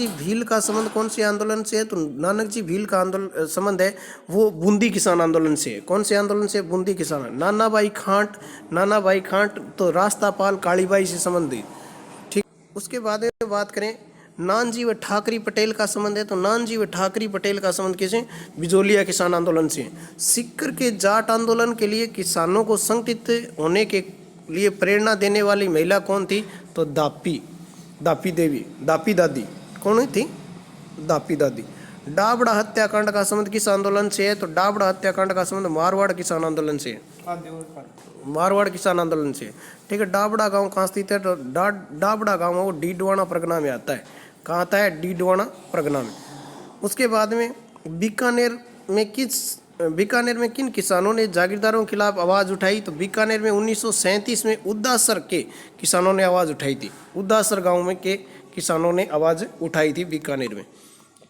भील का संबंध कौन से आंदोलन से है? तो नानक जी भील का आंदोलन संबंध है वो बूंदी किसान आंदोलन से है। कौन से आंदोलन से? बूंदी किसान। नाना भाई खांट तो रास्तापाल कालीबाई से संबंधित। ठीक, उसके बाद में बात करें नानजी व ठाकरी पटेल का संबंध है। तो नानजी व ठाकरी पटेल का संबंध किसे? बिजोलिया किसान आंदोलन से। सीकर के जाट आंदोलन के लिए किसानों को संगठित होने के लिए प्रेरणा देने वाली महिला कौन थी? तो दापी दादी। कौन थी? दापी दादी। डाबड़ा हत्याकांड का संबंध किस आंदोलन से है? तो डाबड़ा हत्याकांड का संबंध मारवाड़ किसान आंदोलन से है। मारवाड़ किसान आंदोलन से। ठीक है, डाबड़ा गांव कहाँ स्थित है? तो डाबड़ा गांव वो डीडवाना परगना में आता है। कहाँ आता है? डीडवाना परगना में। उसके बाद में बीकानेर में किन किसानों ने जागीरदारों के खिलाफ आवाज़ उठाई? तो बीकानेर में 1937 में उदासर के किसानों ने आवाज़ उठाई थी। उदासर गांव में के किसानों ने आवाज़ उठाई थी बीकानेर में।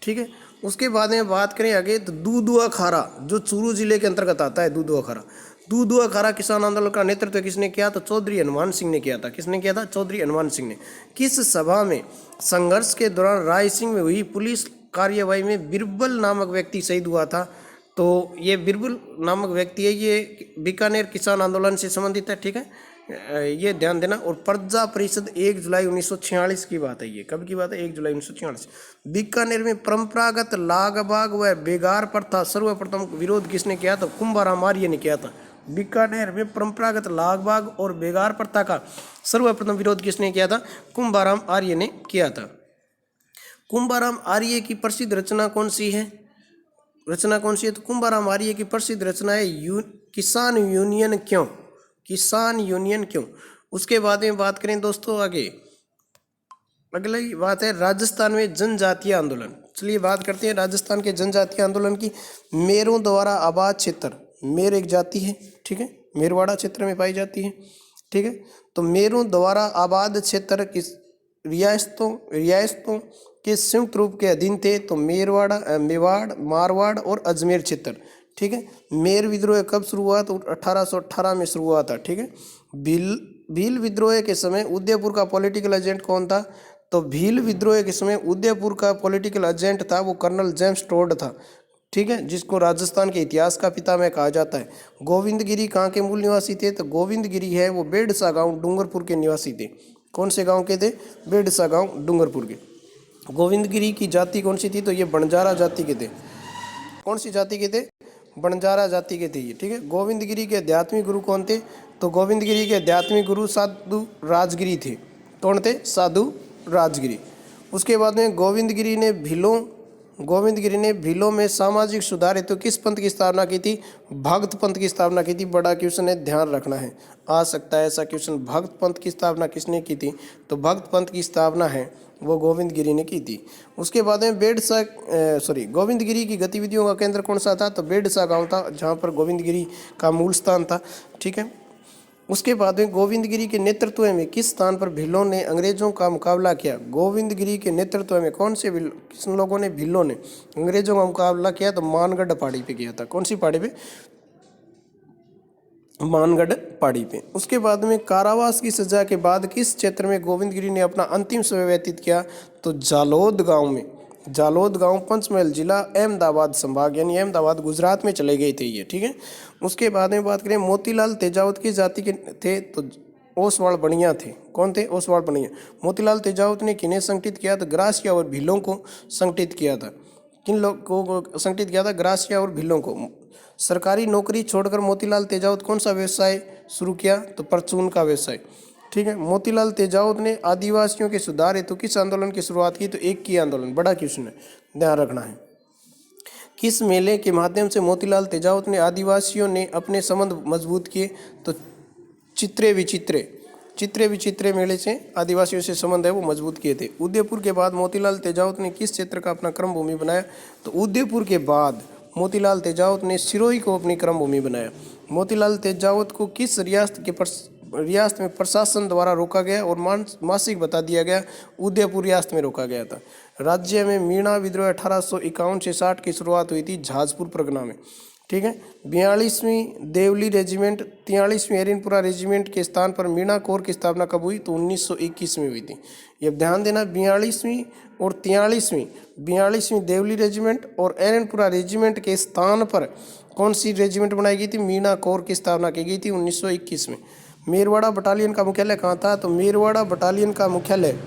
ठीक है, उसके बाद में बात करें आगे तो दूधुआ खारा जो चूरू जिले के अंतर्गत आता है। दूधुआ खारा किसान आंदोलन का नेतृत्व किसने किया? तो चौधरी हनुमान सिंह ने किया था। किसने किया था? चौधरी हनुमान सिंह ने। किस सभा में संघर्ष के दौरान रायसिंह में हुई पुलिस कार्यवाही में बिरबल नामक व्यक्ति शहीद हुआ था? तो ये बिरबल नामक व्यक्ति है, ये बीकानेर किसान आंदोलन से संबंधित है। ठीक है, ये ध्यान देना। और प्रजा परिषद 1 जुलाई 1946 की बात है। ये कब की बात है? 1 जुलाई 1946। बीकानेर में परंपरागत लागबाग व बेगार प्रथा सर्वप्रथम विरोध किसने किया? तो कुंभाराम आर्य ने किया था। बीकानेर में परंपरागत लागबाग और बेगार प्रथा का सर्वप्रथम विरोध किसने किया था? कुंभाराम आर्य ने किया था। कुंभाराम आर्य की प्रसिद्ध रचना कौन सी है? तो कुंभाराम आर्य की प्रसिद्ध रचना है किसान यूनियन क्यों। उसके बाद में बात करें दोस्तों आगे, अगली बात है राजस्थान में जनजातीय आंदोलन। चलिए बात करते हैं राजस्थान के जनजातीय आंदोलन की। मेरों द्वारा आबाद क्षेत्र, मेर एक जाति है। ठीक है, मेरवाड़ा क्षेत्र में पाई जाती है। ठीक है, तो मेरों द्वारा आबाद क्षेत्र किस रियासतों के संयुक्त रूप के अधीन थे? तो मेवाड़, मारवाड़ और अजमेर क्षेत्र। ठीक है, मेर विद्रोह कब शुरू हुआ? तो 1818 में शुरू हुआ था। ठीक है, भील विद्रोह के समय उदयपुर का पॉलिटिकल एजेंट कौन था? तो भील विद्रोह के समय उदयपुर का पॉलिटिकल एजेंट था वो कर्नल जेम्स टोड था। ठीक है, जिसको राजस्थान के इतिहास का पितामह कहा जाता है। गोविंदगिरी कहाँ के मूल निवासी थे? तो गोविंदगिरी है वो बेडसा गांव डूंगरपुर के निवासी थे। कौन से गांव के थे? बेडसा गांव डूंगरपुर के। गोविंदगिरी की जाति कौन सी थी? तो ये बंजारा जाति के थे। कौन सी जाति के थे? बंजारा जाति के थे ये। ठीक है, गोविंदगिरी के आध्यात्मिक गुरु कौन थे? तो गोविंदगिरी के आध्यात्मिक गुरु साधु राजगिरी थे। कौन थे? साधु राजगिरी। उसके बाद में गोविंदगिरी ने भीलों में सामाजिक सुधार हेतु किस पंथ की स्थापना की थी? भक्त पंथ की स्थापना की थी। बड़ा क्वेश्चन है, ध्यान रखना है, आ सकता है ऐसा क्वेश्चन। भक्त पंथ की स्थापना किसने की थी? तो भक्त पंथ की स्थापना है वो गोविंदगिरी ने की थी। उसके बाद में गोविंदगिरी की गतिविधियों का केंद्र कौन सा था? तो बेडसा गांव था, जहां पर गोविंदगिरी का मूल स्थान था। ठीक है, उसके बाद में गोविंदगिरी के नेतृत्व में किस स्थान पर भीलों ने अंग्रेजों का मुकाबला किया? गोविंदगिरी के नेतृत्व में किस लोगों ने, भीलों ने अंग्रेजों का मुकाबला किया? तो मानगढ़ पहाड़ी पे किया था। कौन सी पहाड़ी पे? मानगढ़ पहाड़ी पे। उसके बाद में कारावास की सजा के बाद किस क्षेत्र में गोविंदगिरी ने अपना अंतिम समय व्यतीत किया? तो जालोद गांव में। जालोद गांव पंचमहल जिला अहमदाबाद संभाग यानी अहमदाबाद गुजरात में चले गए थे ये। ठीक है, उसके बाद में बात करें मोतीलाल तेजावत की जाति के थे? तो ओसवाल बनिया थे। कौन थे? ओसवाल बनिया। मोतीलाल तेजावत ने किन्हें संगठित किया? तो ग्रासिया और भीलों को संगठित किया था। किन लोगों को संगठित किया था? ग्रासिया और भीलों को। सरकारी नौकरी छोड़कर मोतीलाल तेजावत कौन सा व्यवसाय शुरू किया? तो परचून का व्यवसाय। ठीक है। मोतीलाल तेजावत ने आदिवासियों के सुधार हेतु किस आंदोलन की शुरुआत की? तो एक की आंदोलन। बड़ा क्वेश्चन है, ध्यान रखना है। किस मेले के माध्यम से मोतीलाल तेजावत ने आदिवासियों ने अपने संबंध मजबूत किए? तो चित्रे विचित्रे मेले से आदिवासियों से संबंध है वो मजबूत किए थे। उदयपुर के बाद मोतीलाल तेजावत ने किस क्षेत्र का अपना क्रम भूमि बनाया? तो उदयपुर के बाद मोतीलाल तेजावत ने सिरोही को अपनी क्रम भूमि बनाया। मोतीलाल तेजावत को किस रियासत में प्रशासन द्वारा रोका गया और मासिक बता दिया गया? उदयपुर रियासत में रोका गया था। राज्य में मीणा विद्रोह 1851 से 60 की शुरुआत हुई थी जाजपुर परगना में। ठीक है। 42वीं देवली रेजिमेंट 43वीं एरनपुरा रेजिमेंट के स्थान पर मीणा कोर की स्थापना कब हुई? तो 1921 में हुई थी। ये ध्यान देना, 42वीं और 43वीं देवली रेजिमेंट और एरनपुरा रेजिमेंट के स्थान पर कौन सी रेजिमेंट बनाई गई थी? मीणा कोर की स्थापना की गई थी 1921 में। मेरवाड़ा बटालियन का मुख्यालय कहाँ था? तो मेरवाड़ा बटालियन का मुख्यालय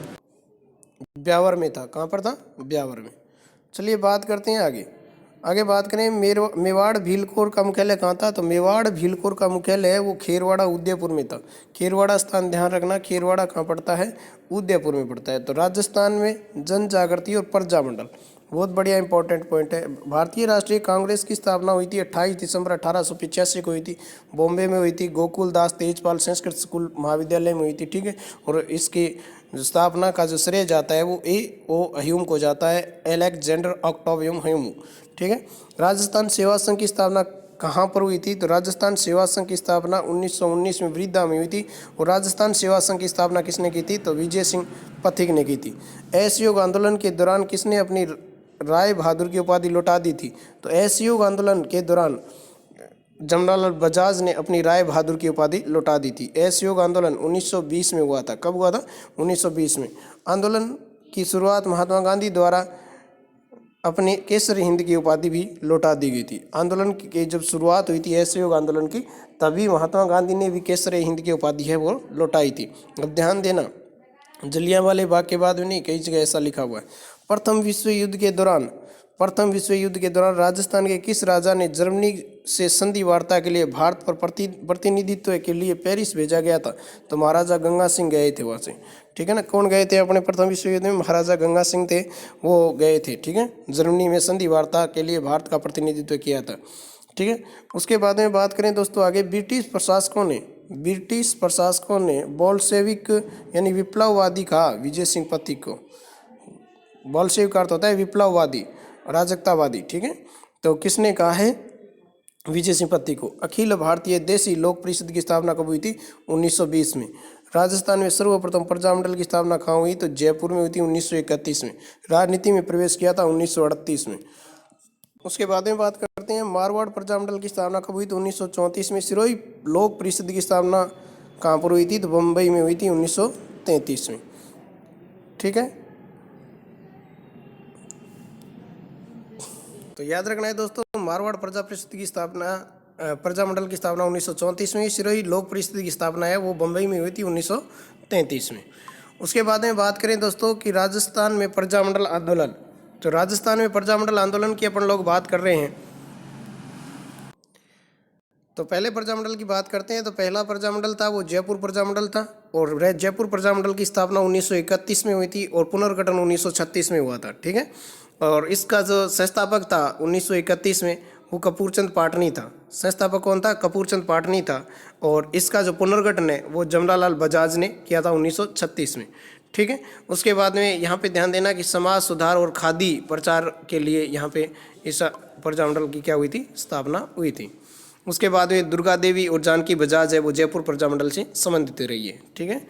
ब्यावर में था। कहाँ पर था? ब्यावर में। चलिए बात करते हैं आगे बात करें मेवाड़ भीलकोर का मुख्यालय कहाँ था? तो मेवाड़ भीलकोर का मुख्यालय है वो खेरवाड़ा उदयपुर में था। खेरवाड़ा स्थान ध्यान रखना, खेरवाड़ा कहाँ पड़ता है? उदयपुर में पड़ता है। तो राजस्थान में जन जागृति और प्रजामंडल, बहुत बढ़िया इंपॉर्टेंट पॉइंट है। भारतीय राष्ट्रीय कांग्रेस की स्थापना हुई थी 28 दिसंबर 1885 को हुई थी। बॉम्बे में हुई थी। गोकुल दास तेजपाल संस्कृत स्कूल महाविद्यालय में हुई थी। ठीक है। और इसकी स्थापना का जो श्रेय जाता है वो A.O. ह्यूम को जाता है, अलेक्जेंडर ऑक्टावियम ह्यूम। ठीक है। राजस्थान सेवा संघ की स्थापना कहाँ पर हुई थी? तो राजस्थान सेवा संघ की स्थापना 1919 में वृद्धा में हुई थी। और राजस्थान सेवा संघ की स्थापना किसने की थी? तो विजय सिंह पथिक ने की थी। असहयोग आंदोलन के दौरान किसने अपनी राय बहादुर की उपाधि लौटा दी थी? तो असहयोग आंदोलन के दौरान जमनालाल बजाज ने अपनी राय बहादुर की उपाधि लौटा दी थी। असहयोग आंदोलन 1920 में हुआ था। कब हुआ था? 1920 में। आंदोलन की शुरुआत महात्मा गांधी द्वारा अपने केसरी हिंद की उपाधि भी लौटा दी गई थी। आंदोलन की जब शुरुआत हुई थी असहयोग आंदोलन की, तभी महात्मा गांधी ने भी केसरी हिंद की उपाधि है वो लौटाई थी। अब ध्यान देना, जलियांवाले बाग के बाद में नहीं, कई जगह ऐसा लिखा हुआ है। प्रथम विश्व युद्ध के दौरान राजस्थान के किस राजा ने जर्मनी से संधि वार्ता के लिए भारत पर प्रतिनिधित्व के लिए पेरिस भेजा गया था? तो महाराजा गंगा सिंह गए थे वहाँ से। ठीक है ना। कौन गए थे अपने प्रथम विश्व युद्ध में? महाराजा गंगा सिंह थे, वो गए थे। ठीक है। जर्मनी में संधि वार्ता के लिए भारत का प्रतिनिधित्व किया था। ठीक है। उसके बाद में बात करें दोस्तों आगे, ब्रिटिश प्रशासकों ने बोल्शेविक यानी विप्लववादी कहा विजय सिंह पथिक को। बोल्शेविक का अर्थ होता है विप्लववादी, अराजकतावादी। ठीक है। तो किसने कहा है? विजय सिंह पथिक को। अखिल भारतीय देशी लोक परिषद की स्थापना कब हुई थी? 1920 में। राजस्थान में सर्वप्रथम प्रजामंडल की स्थापना कहाँ हुई? तो जयपुर में हुई थी 1931 में। राजनीति में प्रवेश किया था 1938 में। उसके बाद में बात करते हैं मारवाड़ प्रजामंडल की स्थापना कब हुई? तो 1934 में। सिरोही लोक परिषद की स्थापना कहाँ पर हुई थी? तो बम्बई में हुई थी 1933 में। ठीक है। तो याद रखना है दोस्तों, मारवाड़ प्रजा परिषद की स्थापना प्रजामंडल की स्थापना 1934 में। सिरोही लोक परिषद की स्थापना है वो बम्बई में हुई थी 1933 में। उसके बाद में बात करें दोस्तों कि राजस्थान में प्रजामंडल आंदोलन, तो राजस्थान में प्रजामंडल आंदोलन की अपन लोग बात कर रहे हैं। तो पहले प्रजामंडल की बात करते हैं। तो पहला प्रजामंडल था वो जयपुर प्रजामंडल था, और जयपुर प्रजामंडल की स्थापना 1931 में हुई थी और पुनर्गठन 1936 में हुआ था। ठीक है। और इसका जो संस्थापक था 1931 में वो कपूरचंद पाटनी था। संस्थापक कौन था? कपूरचंद पाटनी था। और इसका जो पुनर्गठन है वो जमनालाल बजाज ने किया था 1936 में। ठीक है। उसके बाद में यहाँ पे ध्यान देना कि समाज सुधार और खादी प्रचार के लिए यहाँ पे इस प्रजामंडल की क्या हुई थी? स्थापना हुई थी। उसके बाद में दुर्गा देवी और जानकी बजाज है वो जयपुर प्रजामंडल से संबंधित रही है। ठीक है।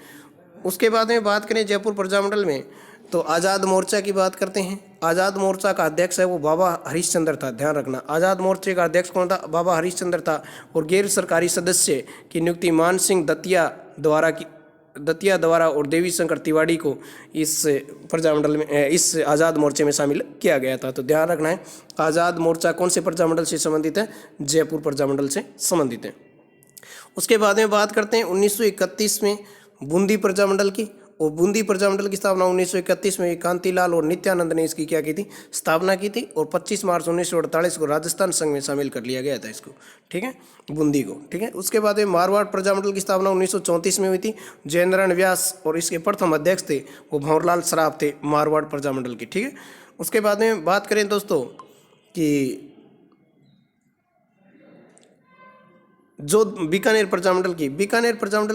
उसके बाद में बात करें जयपुर प्रजामंडल में, तो आज़ाद मोर्चा की बात करते हैं। आज़ाद मोर्चा का अध्यक्ष है वो बाबा हरिश्चंद्र था। ध्यान रखना, आज़ाद मोर्चे का अध्यक्ष कौन था? बाबा हरिश्चंद्र था। और गैर सरकारी सदस्य की नियुक्ति मान सिंह दतिया द्वारा और देवी शंकर तिवाड़ी को इस प्रजामंडल में, इस आज़ाद मोर्चे में शामिल किया गया था। तो ध्यान रखना है, आज़ाद मोर्चा कौन से प्रजामंडल से संबंधित है? जयपुर प्रजामंडल से संबंधित है। उसके बाद में बात करते हैं 1931 में बूंदी प्रजामंडल की। और बूंदी प्रजामंडल की स्थापना 1931 में कांतिलाल और नित्यानंद ने इसकी क्या की थी, स्थापना की थी। और 25 मार्च 1948 को राजस्थान संघ में शामिल कर लिया गया था इसको, ठीक है, बूंदी को, ठीक है। उसके बाद में मारवाड़ प्रजामंडल की स्थापना 1934 में हुई थी। जयेंद्रन व्यास और इसके प्रथम अध्यक्ष थे वो भंवरलाल सराफ थे मारवाड़ प्रजामंडल के, ठीक है। उसके बाद में बात करें दोस्तों कि जो बीकानेर प्रजामंडल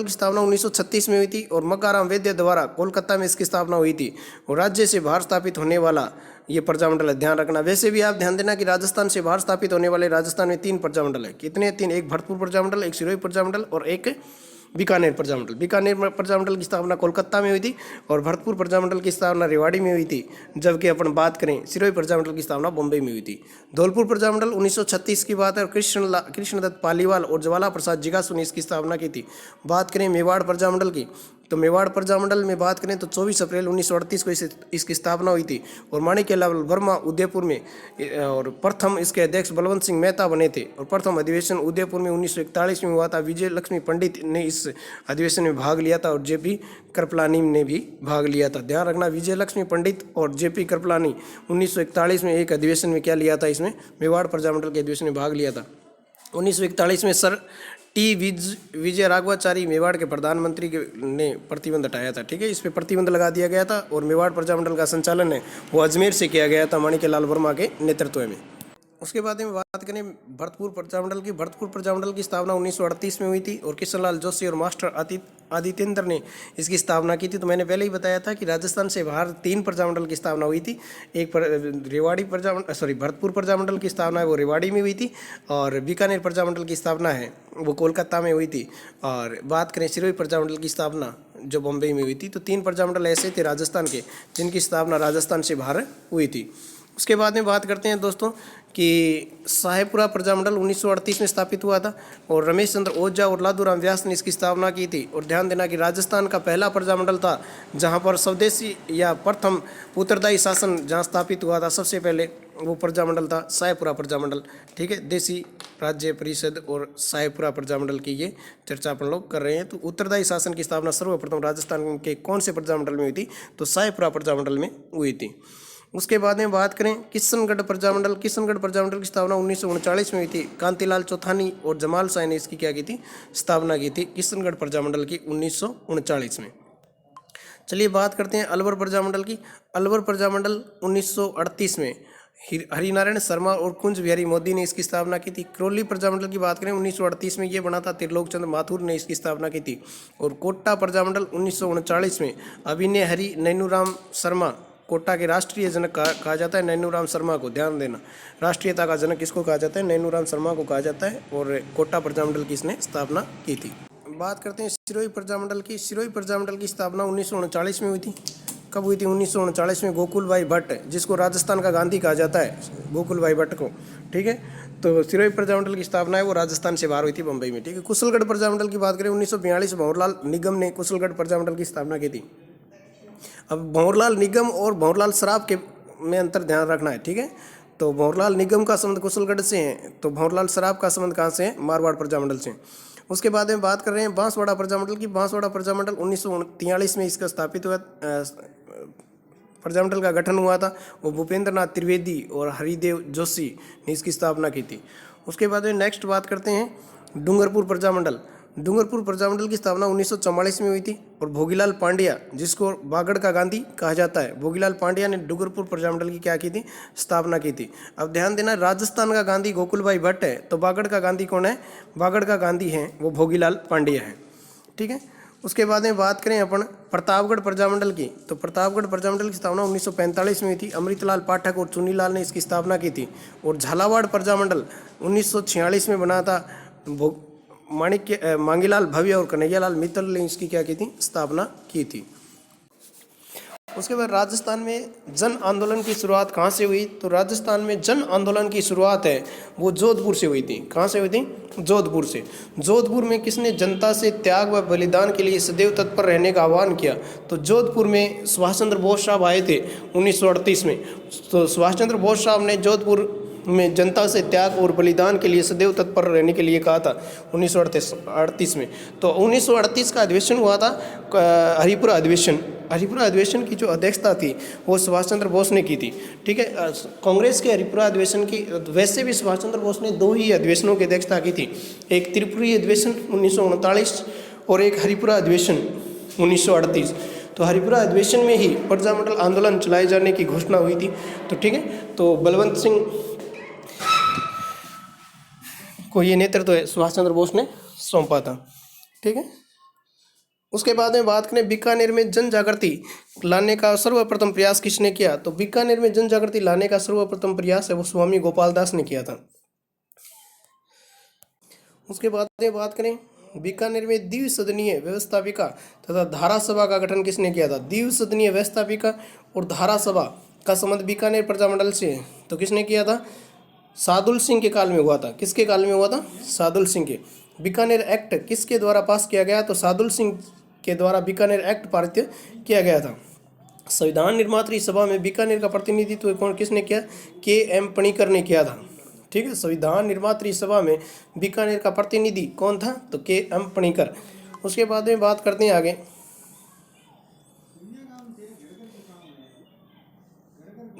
की स्थापना 1936 में हुई थी। और मकाराम वैद्य द्वारा कोलकाता में इसकी स्थापना हुई थी। और राज्य से बाहर स्थापित होने वाला ये प्रजामंडल है, ध्यान रखना। वैसे भी आप ध्यान देना कि राजस्थान से बाहर स्थापित होने वाले राजस्थान में 3 प्रजामंडल है। कितने? 3। एक भरतपुर प्रजामंडल, एक सिरोही प्रजामंडल और एक बीकानेर प्रजामंडल। बीकानेर प्रजामंडल की स्थापना कोलकाता में हुई थी और भरतपुर प्रजामंडल की स्थापना रेवाड़ी में हुई थी। जबकि अपन बात करें सिरोही प्रजामंडल की स्थापना बम्बई में हुई थी। धौलपुर प्रजामंडल 1936 की बात है और कृष्णदत्त पालीवाल और ज्वाला प्रसाद जिज्ञासु ने इसकी स्थापना की थी। बात करें मेवाड़ प्रजामंडल की, तो मेवाड़ प्रजामंडल में बात करें तो 24 अप्रैल 1938 को इसकी स्थापना हुई थी। और माणिक्यलाल वर्मा उदयपुर में और प्रथम इसके अध्यक्ष बलवंत सिंह मेहता बने थे। और प्रथम अधिवेशन उदयपुर में 1941 में हुआ था। विजय लक्ष्मी पंडित ने इस अधिवेशन में भाग लिया था और जेपी कृपलानी ने भी भाग लिया था। ध्यान रखना, विजय लक्ष्मी पंडित और जेपी कृपलानी 1941 में एक अधिवेशन में क्या लिया था, इसमें मेवाड़ प्रजामंडल के अधिवेशन में भाग लिया था। 1941 में सर टी विजय राघवाचारी मेवाड़ के प्रधानमंत्री ने प्रतिबंध हटाया था, ठीक है। इस पर प्रतिबंध लगा दिया गया था और मेवाड़ प्रजामंडल का संचालन है वो अजमेर से किया गया था माणिक्यलाल वर्मा के नेतृत्व में। उसके बाद में बात करें भरतपुर प्रजामंडल की स्थापना 1938 में हुई थी और किशनलाल जोशी और मास्टर आदित्येंद्र ने इसकी स्थापना की थी। तो मैंने पहले ही बताया था कि राजस्थान से बाहर 3 प्रजामंडल की स्थापना हुई थी। एक भरतपुर प्रजामंडल की स्थापना है वो रेवाड़ी में हुई थी और बीकानेर प्रजामंडल की स्थापना है वो कोलकाता में हुई थी। और बात करें सिरोही प्रजामंडल की स्थापना जो बम्बई में हुई थी। तो 3 प्रजामंडल ऐसे थे राजस्थान के जिनकी स्थापना राजस्थान से बाहर हुई थी। उसके बाद में बात करते हैं दोस्तों कि साहेबपुरा प्रजामंडल 1938 में स्थापित हुआ था और रमेश चंद्र ओझा और लादूराम व्यास ने इसकी स्थापना की थी। और ध्यान देना कि राजस्थान का पहला प्रजामंडल था जहां पर स्वदेशी या प्रथम उत्तरदायी शासन जहां स्थापित हुआ था सबसे पहले वो प्रजामंडल था साहेबपुरा प्रजामंडल, ठीक है। देसी राज्य परिषद और साहेबपुरा प्रजामंडल की ये चर्चा अपन लोग कर रहे हैं। तो उत्तरदायी शासन की स्थापना सर्वप्रथम राजस्थान के कौन से प्रजामंडल में हुई थी, तो साहेबपुरा प्रजामंडल में हुई थी। उसके बाद में बात करें किशनगढ़ प्रजामंडल की स्थापना 1939 में हुई थी। कांतिलाल चौथानी और जमाल शाह ने इसकी क्या की थी, स्थापना की थी किशनगढ़ प्रजामंडल की 1939 में। चलिए बात करते हैं अलवर प्रजामंडल की। अलवर प्रजामंडल 1938 में हरिनारायण शर्मा और कुंज बिहारी मोदी ने इसकी स्थापना की थी। क्रोली प्रजामंडल की बात करें 1938 में ये बना था, त्रिलोक चंद्र माथुर ने इसकी स्थापना की थी। और कोटा प्रजामंडल 1939 में अभिनय हरि नैनूराम शर्मा, कोटा के राष्ट्रीय जनक कहा जाता है नैनूराम शर्मा को, ध्यान देना। राष्ट्रीयता का जनक किसको कहा जाता है, नैनूराम शर्मा को कहा जाता है। और कोटा प्रजामंडल की इसने स्थापना की थी। बात करते हैं सिरोही प्रजामंडल की। सिरोही प्रजामंडल की स्थापना 1939 में हुई थी। कब हुई थी, 1939 में गोकुल भाई भट्ट, जिसको राजस्थान का गांधी कहा जाता है, गोकुल भाई भट्ट को, ठीक है। तो सिरोही प्रजामंडल की स्थापना है वो राजस्थान से बाहर हुई थी, बम्बई में, ठीक है। कुशलगढ़ प्रजामंडल की बात करें 1942 भंवरलाल निगम ने कुशलगढ़ प्रजामंडल की स्थापना की थी। अब भंवरलाल निगम और भंवरलाल सराफ के में अंतर ध्यान रखना है, ठीक है। तो भंवरलाल निगम का संबंध कुशलगढ़ से है, तो भंवरलाल सराफ का संबंध कहाँ से है, मारवाड़ प्रजामंडल से। उसके बाद में बात कर रहे हैं बांसवाड़ा प्रजामंडल की। बांसवाड़ा प्रजामंडल 1943 में इसका स्थापित हुआ, प्रजामंडल का गठन हुआ था। वो भूपेंद्र नाथ त्रिवेदी और हरिदेव जोशी ने इसकी स्थापना की थी। उसके बाद में नेक्स्ट बात करते हैं डूंगरपुर प्रजामंडल। डूंगरपुर प्रजामंडल की स्थापना 1944 में हुई थी और भोगीलाल पांड्या, जिसको बागड़ का गांधी कहा जाता है, भोगीलाल पांड्या ने डूंगरपुर प्रजामंडल की क्या की थी, स्थापना की थी। अब ध्यान देना, राजस्थान का गांधी गोकुल भाई भट्ट है, तो बागड़ का गांधी कौन है, बागड़ का गांधी है वो भोगीलाल पांड्या है, ठीक है। उसके बाद में बात करें अपन प्रतापगढ़ प्रजामंडल की, तो प्रतापगढ़ प्रजामंडल की स्थापना 1945 में हुई थी। अमृतलाल पाठक और चुनीलाल ने इसकी स्थापना की थी। और झालावाड़ प्रजामंडल 1946 में बना था। मांगीलाल भव्य और कन्हैयालाल मित्तल ने इसकी क्या की थी, स्थापना की थी। उसके बाद राजस्थान में जन आंदोलन की शुरुआत कहाँ से हुई, तो राजस्थान में जन आंदोलन की शुरुआत है वो जोधपुर से हुई थी। कहाँ से हुई थी, जोधपुर से। जोधपुर में किसने जनता से त्याग व बलिदान के लिए सदैव तत्पर रहने का आह्वान किया, तो जोधपुर में सुभाष चंद्र बोस साहब आए थे 1938 में। तो सुभाष चंद्र बोस साहब ने जोधपुर में जनता से त्याग और बलिदान के लिए सदैव तत्पर रहने के लिए कहा था 1938 में। तो 1938 का अधिवेशन हुआ था हरिपुरा अधिवेशन। हरिपुरा अधिवेशन की जो अध्यक्षता थी वो सुभाष चंद्र बोस ने की थी। ठीक है, कांग्रेस के हरिपुरा अधिवेशन की, वैसे भी सुभाष चंद्र बोस ने 2 ही अधिवेशनों की अध्यक्षता की थी, एक त्रिपुरी अधिवेशन 1939 और एक हरिपुरा अधिवेशन 1938। तो हरिपुरा अधिवेशन में ही प्रजामंडल आंदोलन चलाए जाने की घोषणा हुई थी। तो ठीक है, तो बलवंत सिंह को ये नेतृत्व सुभाष चंद्र बोस ने सौंपा था। ठीक है, उसके बाद में बात करें बीकानेर में जन जागृति लाने का सर्वप्रथम प्रयास किसने किया? तो बीकानेर में जन जागृति लाने का सर्वप्रथम प्रयास है वो स्वामी गोपाल दास ने किया था। उसके बाद में बात करें बीकानेर में द्विसदनीय व्यवस्थापिका तथा धारा सभा का गठन किसने किया था? द्विसदनीय व्यवस्थापिका और धारा सभा का संबंध बीकानेर प्रजामंडल से है, तो किसने किया था? सादुल सिंह के काल में हुआ था। किसके काल में हुआ था? सादुल सिंह के। बीकानेर एक्ट किसके द्वारा पास किया गया? तो सादुल सिंह के द्वारा बीकानेर एक्ट पारित किया गया था। संविधान निर्मात्री सभा में बीकानेर का प्रतिनिधित्व कौन किसने किया? के.एम. पणिकर ने किया था। ठीक है, संविधान निर्मात्री सभा में बीकानेर का प्रतिनिधि कौन था? तो के.एम. पणिकर। उसके बाद में बात करते हैं आगे,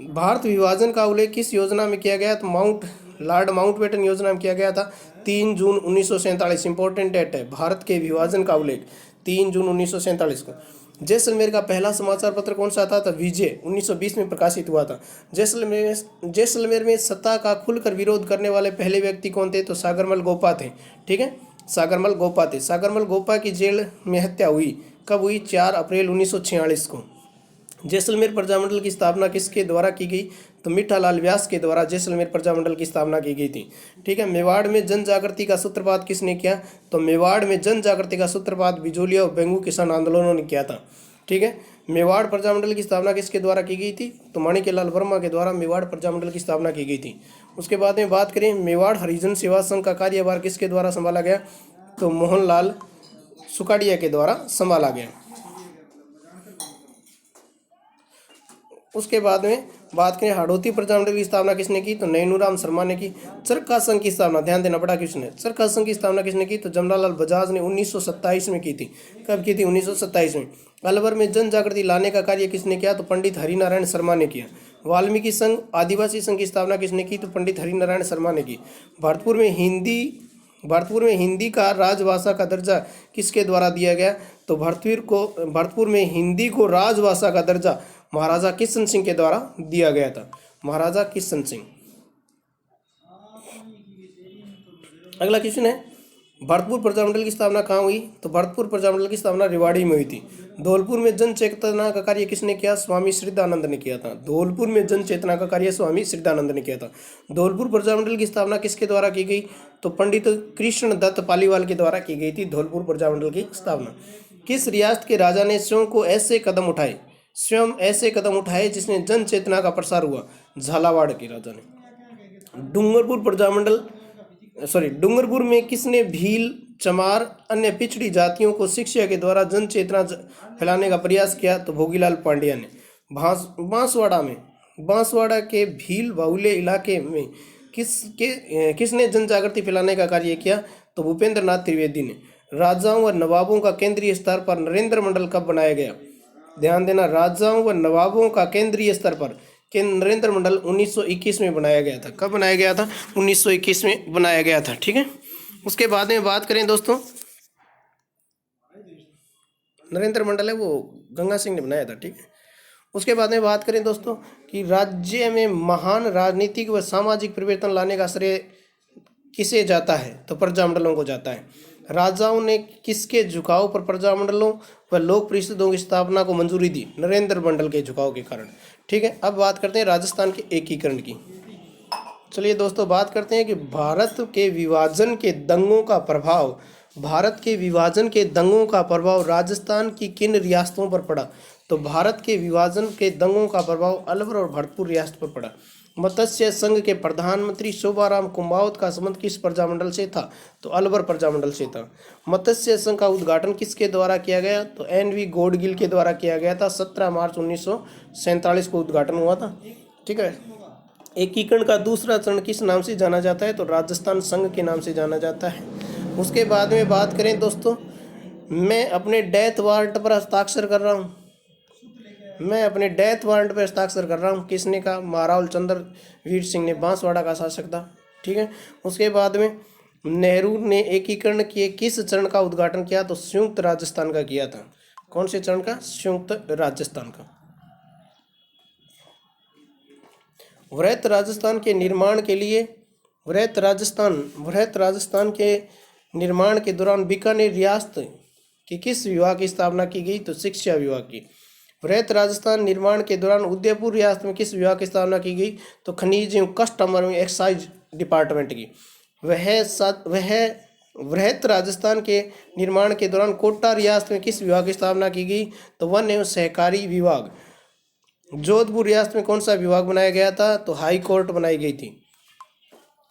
भारत विभाजन का उल्लेख किस योजना में किया गया? तो लॉर्ड माउंटबेटन योजना में किया गया था 3 जून 1947। इंपॉर्टेंट डेट है, भारत के विभाजन का उल्लेख 3 जून 1947 को। जैसलमेर का पहला समाचार पत्र कौन सा था? तो विजय 1920 में प्रकाशित हुआ था। जैसलमेर में सत्ता का खुलकर विरोध करने वाले पहले व्यक्ति कौन थे? तो सागरमल गोपा थे। ठीक है, सागरमल गोपा थे। सागरमल गोपा की जेल में हत्या हुई कब हुई? 4 अप्रैल 1946 को। जैसलमेर प्रजामंडल की स्थापना किसके द्वारा की गई? तो मीठालाल व्यास के द्वारा जैसलमेर प्रजामंडल की स्थापना की गई थी। ठीक है, मेवाड़ में जन जागृति का सूत्रपात किसने किया? तो मेवाड़ में जन जागृति का सूत्रपात बिजोलिया और बेंगू किसान आंदोलनों ने किया था। ठीक है, मेवाड़ प्रजामंडल की स्थापना किसके द्वारा की गई थी? तो माणिक्यलाल वर्मा के द्वारा मेवाड़ प्रजामंडल की स्थापना की गई थी। उसके बाद में बात करें मेवाड़ हरिजन सेवा संघ का कार्यभार किसके द्वारा संभाला गया? तो मोहनलाल सुखाड़िया के द्वारा संभाला गया। उसके बाद में बात करें हाड़ौती प्रजामंडल की स्थापना किसने की? तो नैनूराम शर्मा ने की। चरखा संघ की स्थापना ध्यान देना बड़ा किसने? चरखा संघ की स्थापना किसने की? तो जमनालाल बजाज ने 1927 में की थी। कब की थी? 1927 में। अलवर में जन जागृति लाने का कार्य किसने किया? तो पंडित हरिनारायण शर्मा ने किया। वाल्मीकि संघ आदिवासी संघ की स्थापना किसने की? तो पंडित हरिनारायण शर्मा ने की। भरतपुर में हिंदी का राजभाषा का दर्जा किसके द्वारा दिया गया? तो भरतपुर में हिंदी को राजभाषा का दर्जा महाराजा किशन सिंह के द्वारा दिया गया था। महाराजा किशन सिंह। अगला क्वेश्चन है, भरतपुर प्रजामंडल की स्थापना कहाँ हुई? तो भरतपुर प्रजामंडल की स्थापना रेवाड़ी में हुई थी। धौलपुर में जन चेतना का कार्य किसने किया? स्वामी श्रद्धानंद ने किया था। धौलपुर में जन चेतना का कार्य स्वामी श्रद्धानंद ने किया था। धौलपुर प्रजामंडल की स्थापना किसके द्वारा की गई? तो पंडित कृष्ण दत्त पालीवाल के द्वारा की गई थी धौलपुर प्रजामंडल की स्थापना। किस रियासत के राजा ने स्वयं ऐसे कदम उठाए जिसने जन चेतना का प्रसार हुआ? झालावाड़ के राजा ने। डूंगरपुर में किसने भील, चमार, अन्य पिछड़ी जातियों को शिक्षा के द्वारा जन चेतना फैलाने का प्रयास किया? तो भोगीलाल पांड्या ने। बांसवाड़ा के भील बाहुल्य इलाके में किसने जन जागृति फैलाने का कार्य किया? तो भूपेंद्र नाथ त्रिवेदी ने। राजाओं व नवाबों का केंद्रीय स्तर पर नरेंद्र मंडल कब बनाया गया? ध्यान देना, राजाओं व नवाबों का केंद्रीय स्तर पर नरेंद्र मंडल 1921 में बनाया गया था। कब बनाया गया था? 1921 में बनाया गया था। ठीक है, उसके बाद में बात करें दोस्तों, नरेंद्र मंडल है वो गंगा सिंह ने बनाया था। ठीक है, उसके बाद में बात करें दोस्तों कि राज्य में महान राजनीतिक व सामाजिक परिवर्तन लाने का श्रेय किसे जाता है? तो प्रजामंडलों को जाता है। राजाओं ने किसके झुकाव पर प्रजामंडलों व लोक परिषदों की स्थापना को मंजूरी दी? नरेंद्र मंडल के झुकाव के कारण। ठीक है, अब बात करते हैं राजस्थान के एकीकरण की। चलिए दोस्तों, बात करते हैं कि भारत के विभाजन के दंगों का प्रभाव राजस्थान की किन रियासतों पर पड़ा? तो भारत के विभाजन के दंगों का प्रभाव अलवर और भरतपुर रियासत पर पड़ा। मत्स्य संघ के प्रधानमंत्री शोभाराम कुंभावत का संबंध किस प्रजामंडल से था? तो अलवर प्रजामंडल से था। मत्स्य संघ का उद्घाटन किसके द्वारा किया गया? तो एन.वी. गॉडगिल के द्वारा किया गया था। 17 मार्च 1947 को उद्घाटन हुआ था। ठीक है, एकीकरण का दूसरा चरण किस नाम से जाना जाता है? तो राजस्थान संघ के नाम से जाना जाता है। उसके बाद में बात करें दोस्तों, मैं अपने डेथ वारंट पर हस्ताक्षर कर रहा हूँ। मैं अपने डेथ वारंट पर हस्ताक्षर कर रहा हूँ। किसने कहा? महाराव चंद्र वीर सिंह ने, बांसवाड़ा का शासक था। ठीक है। उसके बाद में नेहरू ने एकीकरण के किस चरण का उद्घाटन किया? तो संयुक्त राजस्थान का किया था। कौन से चरण का? संयुक्त राजस्थान का। वृहत राजस्थान के निर्माण के लिए वृहत राजस्थान के निर्माण के दौरान बीकानेर रियासत की किस विभाग की स्थापना की गई? तो शिक्षा विभाग की। वृहत राजस्थान निर्माण के दौरान उदयपुर रियासत में किस विभाग की स्थापना की गई? तो खनिज एवं कस्टम एवं एक्साइज डिपार्टमेंट की। वह वृहत राजस्थान के निर्माण के दौरान कोटा रियासत में किस विभाग की स्थापना की गई? तो वन एवं सहकारी विभाग। जोधपुर रियासत में कौन सा विभाग बनाया गया था? तो हाई कोर्ट बनाई गई थी।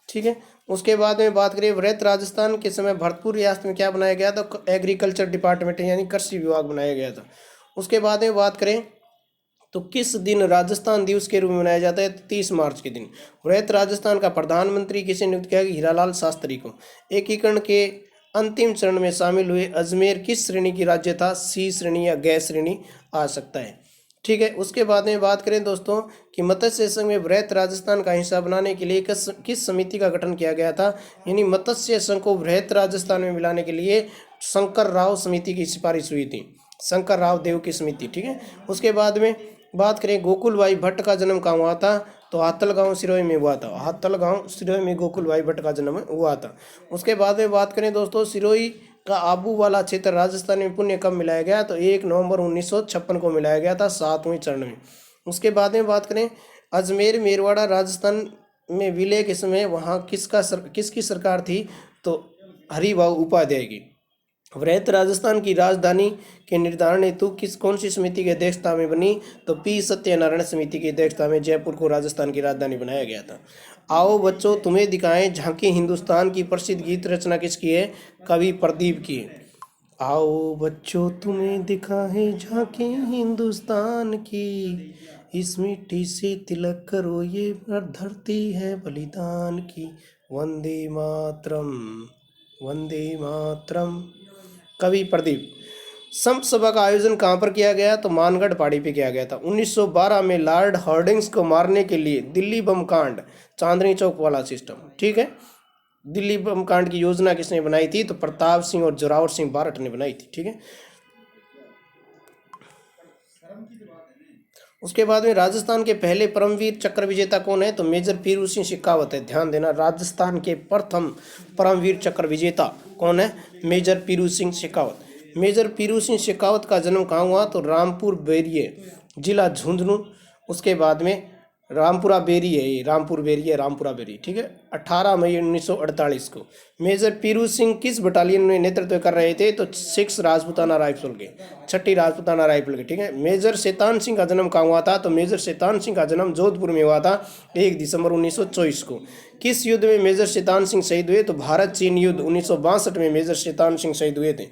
ठीक है। उसके बाद में बात करें, वृहत राजस्थान के समय भरतपुर रियासत में क्या बनाया गया था? तो एग्रीकल्चर डिपार्टमेंट यानी कृषि विभाग बनाया गया था। उसके बाद में बात करें तो किस दिन राजस्थान दिवस के रूप में मनाया जाता है? 30 मार्च के दिन। वृहत राजस्थान का प्रधानमंत्री किसे नियुक्त किया गया? हीरालाल शास्त्री को। एकीकरण के अंतिम चरण में शामिल हुए अजमेर किस श्रेणी की राज्य था? सी श्रेणी या गैस श्रेणी आ सकता है। ठीक है। उसके बाद में बात करें दोस्तों कि मत्स्य संघ में वृहत राजस्थान का हिस्सा बनाने के लिए किस समिति का गठन किया गया था? यानी मत्स्य संघ को वृहत राजस्थान में मिलाने के लिए शंकर राव समिति की सिफारिश हुई थी, शंकर राव देव की समिति। ठीक है। उसके बाद में बात करें, गोकुल भाई भट्ट का जन्म कहाँ हुआ था? तो हाथलगांव सिरोही में हुआ था। हाथलगांव सिरोही में गोकुल भाई भट्ट का जन्म हुआ था। उसके बाद में बात करें दोस्तों, सिरोही का आबू वाला क्षेत्र राजस्थान में पुनः कब मिलाया गया? तो 1 नवंबर 1956 को मिलाया गया था, 7वें चरण में। उसके बाद में बात करें, अजमेर मेरवाड़ा राजस्थान में विलय के समय वहाँ किसकी सरकार थी? तो हरिभाऊ उपाध्याय की। वृहत राजस्थान की राजधानी के निर्धारण हेतु कौन सी समिति की अध्यक्षता में बनी? तो पी सत्यनारायण समिति की अध्यक्षता में जयपुर को राजस्थान की राजधानी बनाया गया था। आओ बच्चों तुम्हें दिखाएं झांकी हिंदुस्तान की प्रसिद्ध गीत रचना किसकी है? कवि प्रदीप की है। आओ बच्चों तुम्हें दिखाएं झांकी हिंदुस्तान की, इस मिट्टी से तिलक करो ये धरती है बलिदान की। वंदे मातरम, वंदे मातरम। कवि प्रदीप। संत सभा का आयोजन कहाँ पर किया गया? तो मानगढ़ पहाड़ी पे किया गया था। 1912 में लॉर्ड हार्डिंग्स को मारने के लिए दिल्ली बम कांड, चांदनी चौक वाला सिस्टम। ठीक है। दिल्ली बम कांड की योजना किसने बनाई थी? तो प्रताप सिंह और जोरावर सिंह बारठ ने बनाई थी। ठीक है। उसके बाद में राजस्थान के पहले परमवीर चक्र विजेता कौन है? तो मेजर पीरू सिंह शेखावत है। ध्यान देना, राजस्थान के प्रथम परमवीर चक्र विजेता कौन है? मेजर पीरू सिंह शेखावत। मेजर पीरू सिंह शेखावत का जन्म कहाँ हुआ? तो रामपुर बेरिए, जिला झुंझुनू। उसके बाद में रामपुरा बेरी है, ये रामपुर बेरी है, रामपुरा बेरी। ठीक है। 18 मई 1948 को। मेजर पीरू सिंह किस बटालियन में नेतृत्व कर रहे थे? तो 6 राजपूताना राइफल के, 6ठी राजपूताना राइफल के। ठीक है। मेजर शैतान सिंह का जन्म कहाँ हुआ था? तो मेजर शैतान सिंह का जन्म जोधपुर में हुआ था 1 दिसंबर 1924 को। किस युद्ध में मेजर शैतान सिंह शहीद हुए? तो भारत चीन युद्ध 1962 में मेजर शैतान सिंह शहीद हुए थे।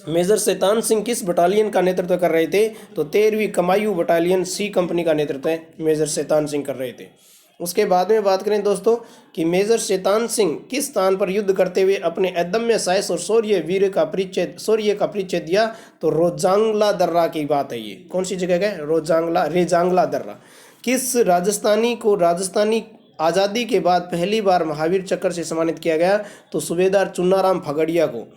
मेजर शैतान सिंह किस बटालियन का नेतृत्व कर रहे थे? तो 13वीं कमायू बटालियन सी कंपनी का नेतृत्व मेजर शैतान सिंह कर रहे थे। उसके बाद में बात करें दोस्तों कि मेजर शैतान सिंह किस स्थान पर युद्ध करते हुए अपने अदम्य साहस और शौर्य का परिचय दिया? तो रोजांगला दर्रा की बात है। ये कौन सी जगह है? रेजांगला दर्रा। किस राजस्थानी आज़ादी के बाद पहली बार महावीर चक्र से सम्मानित किया गया? तो सूबेदार चुन्नाराम फगड़िया को।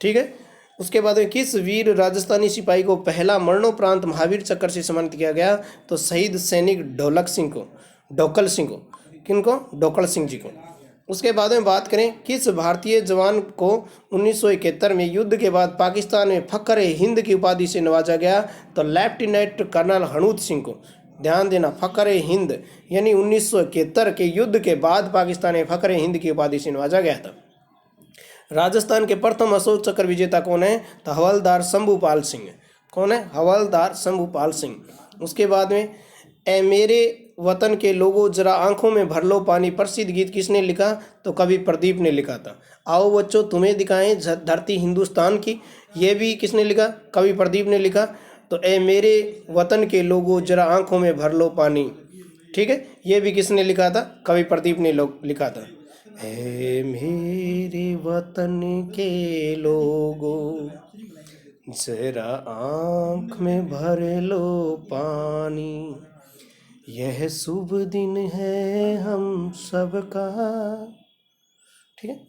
ठीक है। उसके बाद में किस वीर राजस्थानी सिपाही को पहला मरणोपरांत महावीर चक्र से सम्मानित किया गया? तो शहीद सैनिक ढोकल सिंह को। किनको? ढोकल सिंह जी को। उसके बाद में बात करें, किस भारतीय जवान को 1971 में युद्ध के बाद पाकिस्तान में फखर हिंद की उपाधि से नवाजा गया? तो लेफ्टिनेंट कर्नल हनूत सिंह को। ध्यान देना, फखर हिंद यानी 1971 के युद्ध के बाद पाकिस्तान में फखर हिंद की उपाधि से नवाजा गया था। राजस्थान के प्रथम अशोक चक्र विजेता कौन है? तो हवलदार शंभूपाल सिंह। कौन है? हवलदार शंभूपाल सिंह। उसके बाद में ए मेरे वतन के लोगों जरा आंखों में भर लो पानी प्रसिद्ध गीत किसने लिखा? तो कवि प्रदीप ने लिखा था। आओ बच्चों तुम्हें दिखाएं धरती हिंदुस्तान की, ये भी किसने लिखा? कवि प्रदीप ने लिखा। तो ए मेरे वतन के लोगों जरा आंखों में भर लो पानी, ठीक है, ये भी किसने लिखा था? कवि प्रदीप ने लिखा था। है मेरे वतन के लोगों, जरा आँख में भर लो पानी, यह शुभ दिन है हम सबका। ठीक है,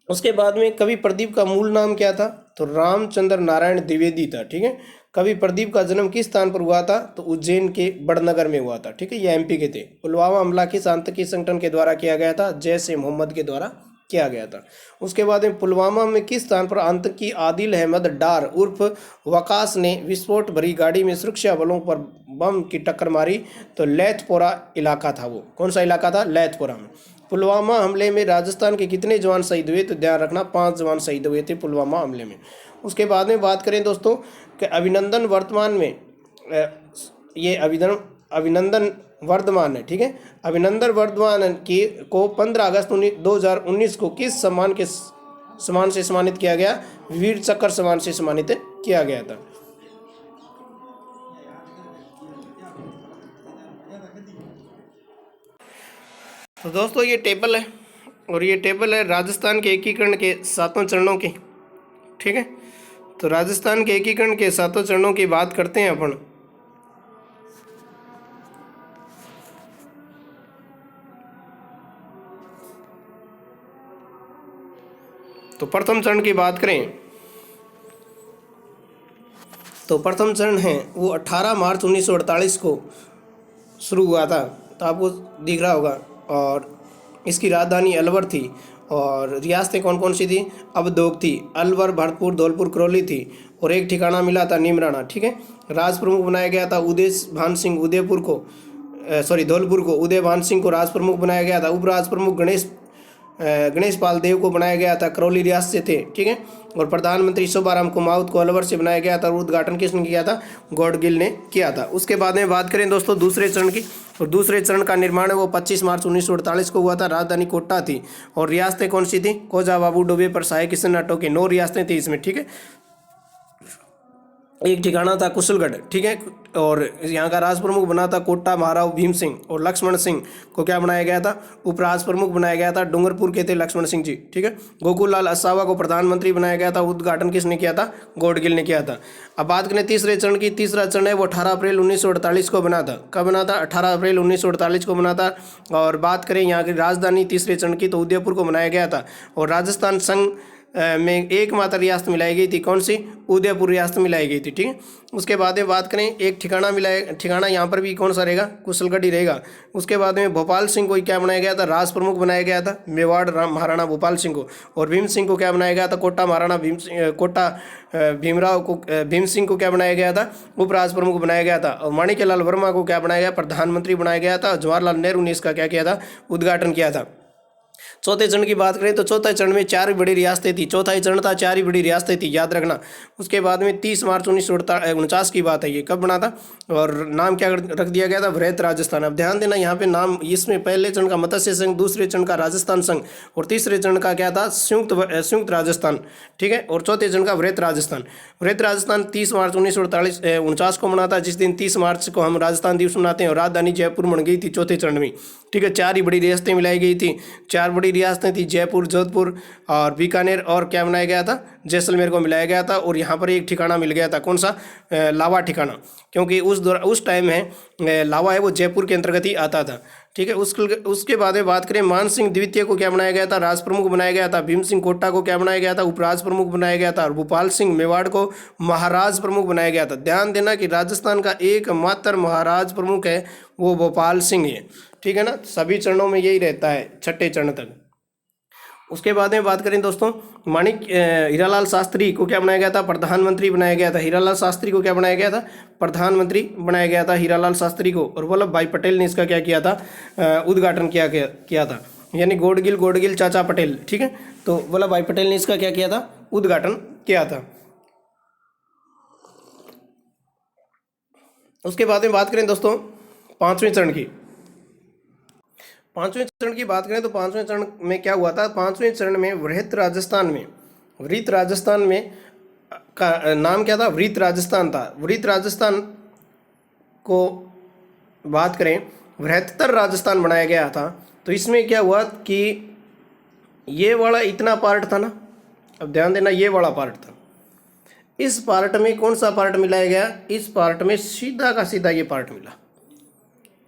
उसके बाद में कवि प्रदीप का मूल नाम क्या था? तो रामचंद्र नारायण द्विवेदी था। ठीक है, कवि प्रदीप का जन्म किस स्थान पर हुआ था? तो उज्जैन के बड़नगर में हुआ था। ठीक है, ये एमपी के थे। पुलवामा हमला किस आतंकी संगठन के द्वारा किया गया था? जैश ए मोहम्मद के द्वारा किया गया था। उसके बाद में पुलवामा में किस स्थान पर आतंकी आदिल अहमद डार उर्फ वकास ने विस्फोट भरी गाड़ी में सुरक्षा बलों पर बम की टक्कर मारी? तो लैथपोरा इलाका था वो। कौन सा इलाका था? लैथपोरा में। पुलवामा हमले में राजस्थान के कितने जवान शहीद हुए? तो ध्यान रखना 5 जवान शहीद हुए थे पुलवामा हमले में। उसके बाद में बात करें दोस्तों कि अभिनंदन वर्तमान में ये अभिनंदन वर्धमान है। ठीक है, अभिनंदन वर्धमान की को 15 अगस्त 2019 को किस सम्मान से सम्मानित किया गया? वीर चक्र सम्मान से सम्मानित किया गया था। तो दोस्तों ये टेबल है, और ये टेबल है राजस्थान के एकीकरण के 7 चरणों की। ठीक है, तो राजस्थान के एकीकरण के 7 चरणों की बात करते हैं अपन। तो प्रथम चरण की बात करें तो प्रथम चरण है वो 18 मार्च 1948 को शुरू हुआ था। तो आपको दिख रहा होगा, और इसकी राजधानी अलवर थी, और रियासतें कौन कौन सी थी? अवधोग थी, अलवर, भरतपुर, धौलपुर, करौली थी, और एक ठिकाना मिला था नीमराना। ठीक है, राज प्रमुख बनाया गया था उदय भान सिंह धौलपुर को उदय भान सिंह को राज प्रमुख बनाया गया था। उप राज प्रमुख गणेश पाल देव को बनाया गया था, करौली रियासत से थे। ठीक है, और प्रधानमंत्री शोभाराम कुमाऊत को अलवर से बनाया गया था, और उद्घाटन किसने किया था? गौडगिल ने किया था। उसके बाद में बात करें दोस्तों दूसरे चरण की, और दूसरे चरण का निर्माण है वो 25 मार्च 1948 को हुआ था। राजधानी कोटा थी, और रियासतें कौन सी थी? कोजा, बाबू, डोबे, परसाई, किशन, नाटो की 9 रियासतें थी इसमें। ठीक है, एक ठिकाना था कुशलगढ़। ठीक है, और यहाँ का राज प्रमुख बना था कोटा महाराव भीम सिंह, और लक्ष्मण सिंह को क्या बनाया गया था? उपराज प्रमुख बनाया गया था। डूंगरपुर के थे लक्ष्मण सिंह जी। ठीक है, गोकुल लाल असावा को प्रधानमंत्री बनाया गया था। उद्घाटन किसने किया था? गौडगिल ने किया था। अब बात करें तीसरे चरण की। तीसरा चरण है वो 18 अप्रैल 1948 को बना था। कब बना था? 18 अप्रैल 1948 को बना था। और बात करें यहाँ की राजधानी तीसरे चरण की, तो उदयपुर को बनाया गया था, और राजस्थान संघ में एकमात्र रियासत मिलाई गई थी। कौन सी? उदयपुर रियासत मिलाई गई थी। ठीक है, उसके बाद में बात करें एक ठिकाना यहाँ पर भी कौन सा रहेगा? कुशलगढ़ ही रहेगा। उसके बाद में भोपाल सिंह को क्या बनाया गया था? राज प्रमुख बनाया गया था, मेवाड़ महाराणा भोपाल सिंह को। और भीम सिंह को क्या बनाया गया था? भीम सिंह को क्या बनाया गया था? उपराज प्रमुख बनाया गया था। और माणिक्यलाल वर्मा को क्या बनाया गया? प्रधानमंत्री बनाया गया था। जवाहरलाल नेहरू ने इसका क्या किया था? उद्घाटन किया था। चौथे चरण की बात करें तो चौथे चरण में 4 बड़ी रियासतें थी। चौथा ही चरण था, 4 ही बड़ी रियासतें थी, याद रखना। उसके बाद में 30 मार्च 1949 की बात है। ये कब बना था? और नाम क्या रख दिया गया था? वृहत राजस्थान। अब ध्यान देना यहाँ पे नाम, इसमें पहले चरण का मत्स्य संघ, दूसरे चरण का राजस्थान संघ, और तीसरे चरण का क्या था? संयुक्त राजस्थान। ठीक है, और चौथे चरण का वृहत राजस्थान। वृहत राजस्थान 30 मार्च 1949 को बना था, जिस दिन 30 मार्च को हम राजस्थान दिवस मनाते हैं। और राजधानी जयपुर बन गई थी चौथे चरण में। ठीक है, 4 ही बड़ी रियासतें मिलाई गई थी। 4 बड़ी रियासतें थी, जयपुर, जोधपुर और बीकानेर, और क्या बनाया गया था? जैसलमेर को मिलाया गया था। और यहाँ पर एक ठिकाना मिल गया था, कौन सा? लावा ठिकाना, क्योंकि उस टाइम में लावा है वो जयपुर के अंतर्गत ही आता था। ठीक है, उसके बाद में बात करें मान सिंह द्वितीय को क्या बनाया गया था? राज प्रमुख बनाया गया था। भीम सिंह कोटा को क्या बनाया गया था? उपराज प्रमुख बनाया गया था। और भोपाल सिंह मेवाड़ को महाराज प्रमुख बनाया गया था। ध्यान देना कि राजस्थान का एकमात्र महाराज प्रमुख है वो भोपाल सिंह है। ठीक है ना, सभी चरणों में यही रहता है, छठे चरण तक। उसके बाद में बात करें दोस्तों, हीरालाल शास्त्री को क्या बनाया गया था? प्रधानमंत्री बनाया गया था। हीरालाल शास्त्री को क्या बनाया गया था? प्रधानमंत्री बनाया गया था हीरालाल शास्त्री को। और वल्लभ भाई पटेल ने इसका क्या किया था? उद्घाटन किया था, यानी गौडगिल चाचा पटेल। ठीक है, तो वल्लभ भाई पटेल ने इसका क्या किया था? उद्घाटन किया था। उसके बाद में बात करें दोस्तों पांचवें चरण की। पांचवें चरण की बात करें तो पांचवें चरण में क्या हुआ था? पांचवें चरण में वृहत राजस्थान में का नाम क्या था? वृहत राजस्थान था। वृहत राजस्थान को बात करें बृहत्तर राजस्थान बनाया गया था, तो इसमें क्या हुआ कि ये वाला इतना पार्ट था ना, अब ध्यान देना, ये वाला पार्ट था, इस पार्ट में कौन सा पार्ट मिलाया गया, इस पार्ट में सीधा का सीधा ये पार्ट मिला,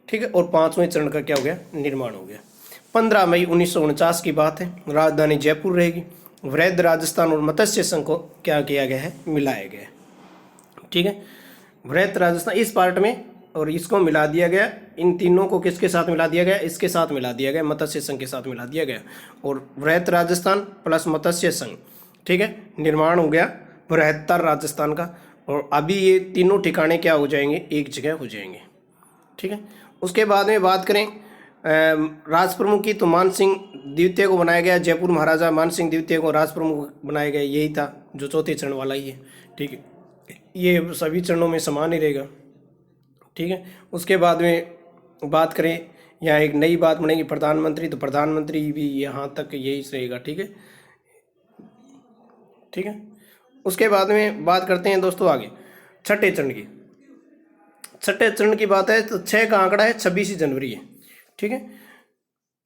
ठीक है। और 5वें चरण का क्या हो गया, निर्माण हो गया। 15 मई 1949 की बात है, राजधानी जयपुर रहेगी। वृहद राजस्थान और मत्स्य संघ को क्या किया गया है, मिलाया गया है, ठीक है। वृहद राजस्थान इस पार्ट में और इसको मिला दिया गया, इन तीनों को किसके साथ मिला दिया गया, इसके साथ मिला दिया गया, मत्स्य संघ के साथ मिला दिया गया, और वृहद राजस्थान प्लस मत्स्य संघ, ठीक है, निर्माण हो गया बृहत्तर राजस्थान का। और अभी ये तीनों ठिकाने क्या हो जाएंगे, एक जगह हो जाएंगे, ठीक है। उसके बाद में बात करें राज प्रमुख की, तो मान सिंह द्वितीय को बनाया गया, जयपुर महाराजा मान सिंह द्वितीय को राज प्रमुख बनाया गया, यही था जो चौथे चरण वाला ही है, ठीक है। ये सभी चरणों में समान ही रहेगा, ठीक है। उसके बाद में बात करें, यहाँ एक नई बात बनेगी प्रधानमंत्री, तो प्रधानमंत्री भी यहाँ तक यही रहेगा, ठीक है, ठीक है। उसके बाद में बात करते हैं दोस्तों आगे छठे चरण की। छठे चरण की बात है तो 6 का आंकड़ा है, 26 जनवरी है, ठीक है।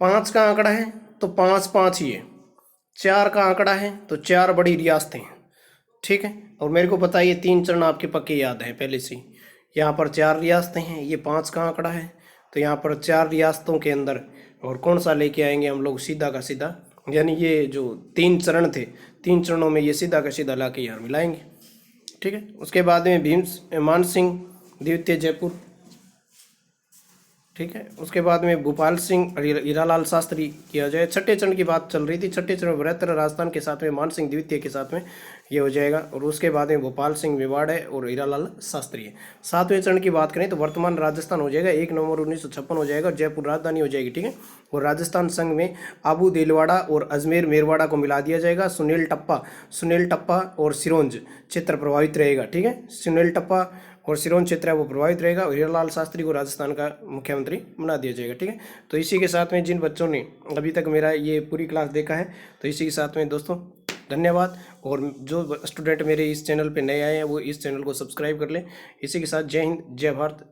5 का आंकड़ा है तो 5-5 ही है। 4 का आंकड़ा है तो 4 बड़ी रियासतें हैं, ठीक है। और मेरे को पता है ये 3 चरण आपके पक्के याद हैं पहले से ही। यहाँ पर 4 रियासतें हैं, ये 5 का आंकड़ा है, तो यहाँ पर 4 रियासतों के अंदर और कौन सा लेके आएंगे हम लोग, सीधा का सीधा, यानी ये जो 3 चरण थे, 3 चरणों में ये सीधा का सीधा ला के यहाँ मिलाएंगे, ठीक है। उसके बाद में मान सिंह द्वितीय जयपुर, ठीक है। उसके बाद में भोपाल सिंह और हीरालाल शास्त्री किया जाए। छठे चरण की बात चल रही थी, छठे चरण बृहत्तर राजस्थान के साथ में मान सिंह द्वितीय के साथ में ये हो जाएगा, और उसके बाद में भोपाल सिंह मेवाड़ है और हीरालाल शास्त्री है। 7वें चरण की बात करें तो वर्तमान राजस्थान हो जाएगा, 1 नवंबर 1956 हो जाएगा, जयपुर राजधानी हो जाएगी, ठीक है। और राजस्थान संघ में आबू देलवाड़ा और अजमेर मेरवाड़ा को मिला दिया जाएगा। सुनील टप्पा और सिरोंज क्षेत्र प्रभावित रहेगा, ठीक है। सुनील टप्पा और सिरोंज क्षेत्र है वो प्रभावित रहेगा, और हीरालाल शास्त्री को राजस्थान का मुख्यमंत्री बना दिया जाएगा, ठीक है। तो इसी के साथ में जिन बच्चों ने अभी तक मेरा ये पूरी क्लास देखा है, तो इसी के साथ में दोस्तों धन्यवाद। और जो स्टूडेंट मेरे इस चैनल पे नए आए हैं वो इस चैनल को सब्सक्राइब कर लें। इसी के साथ जय हिंद, जय भारत।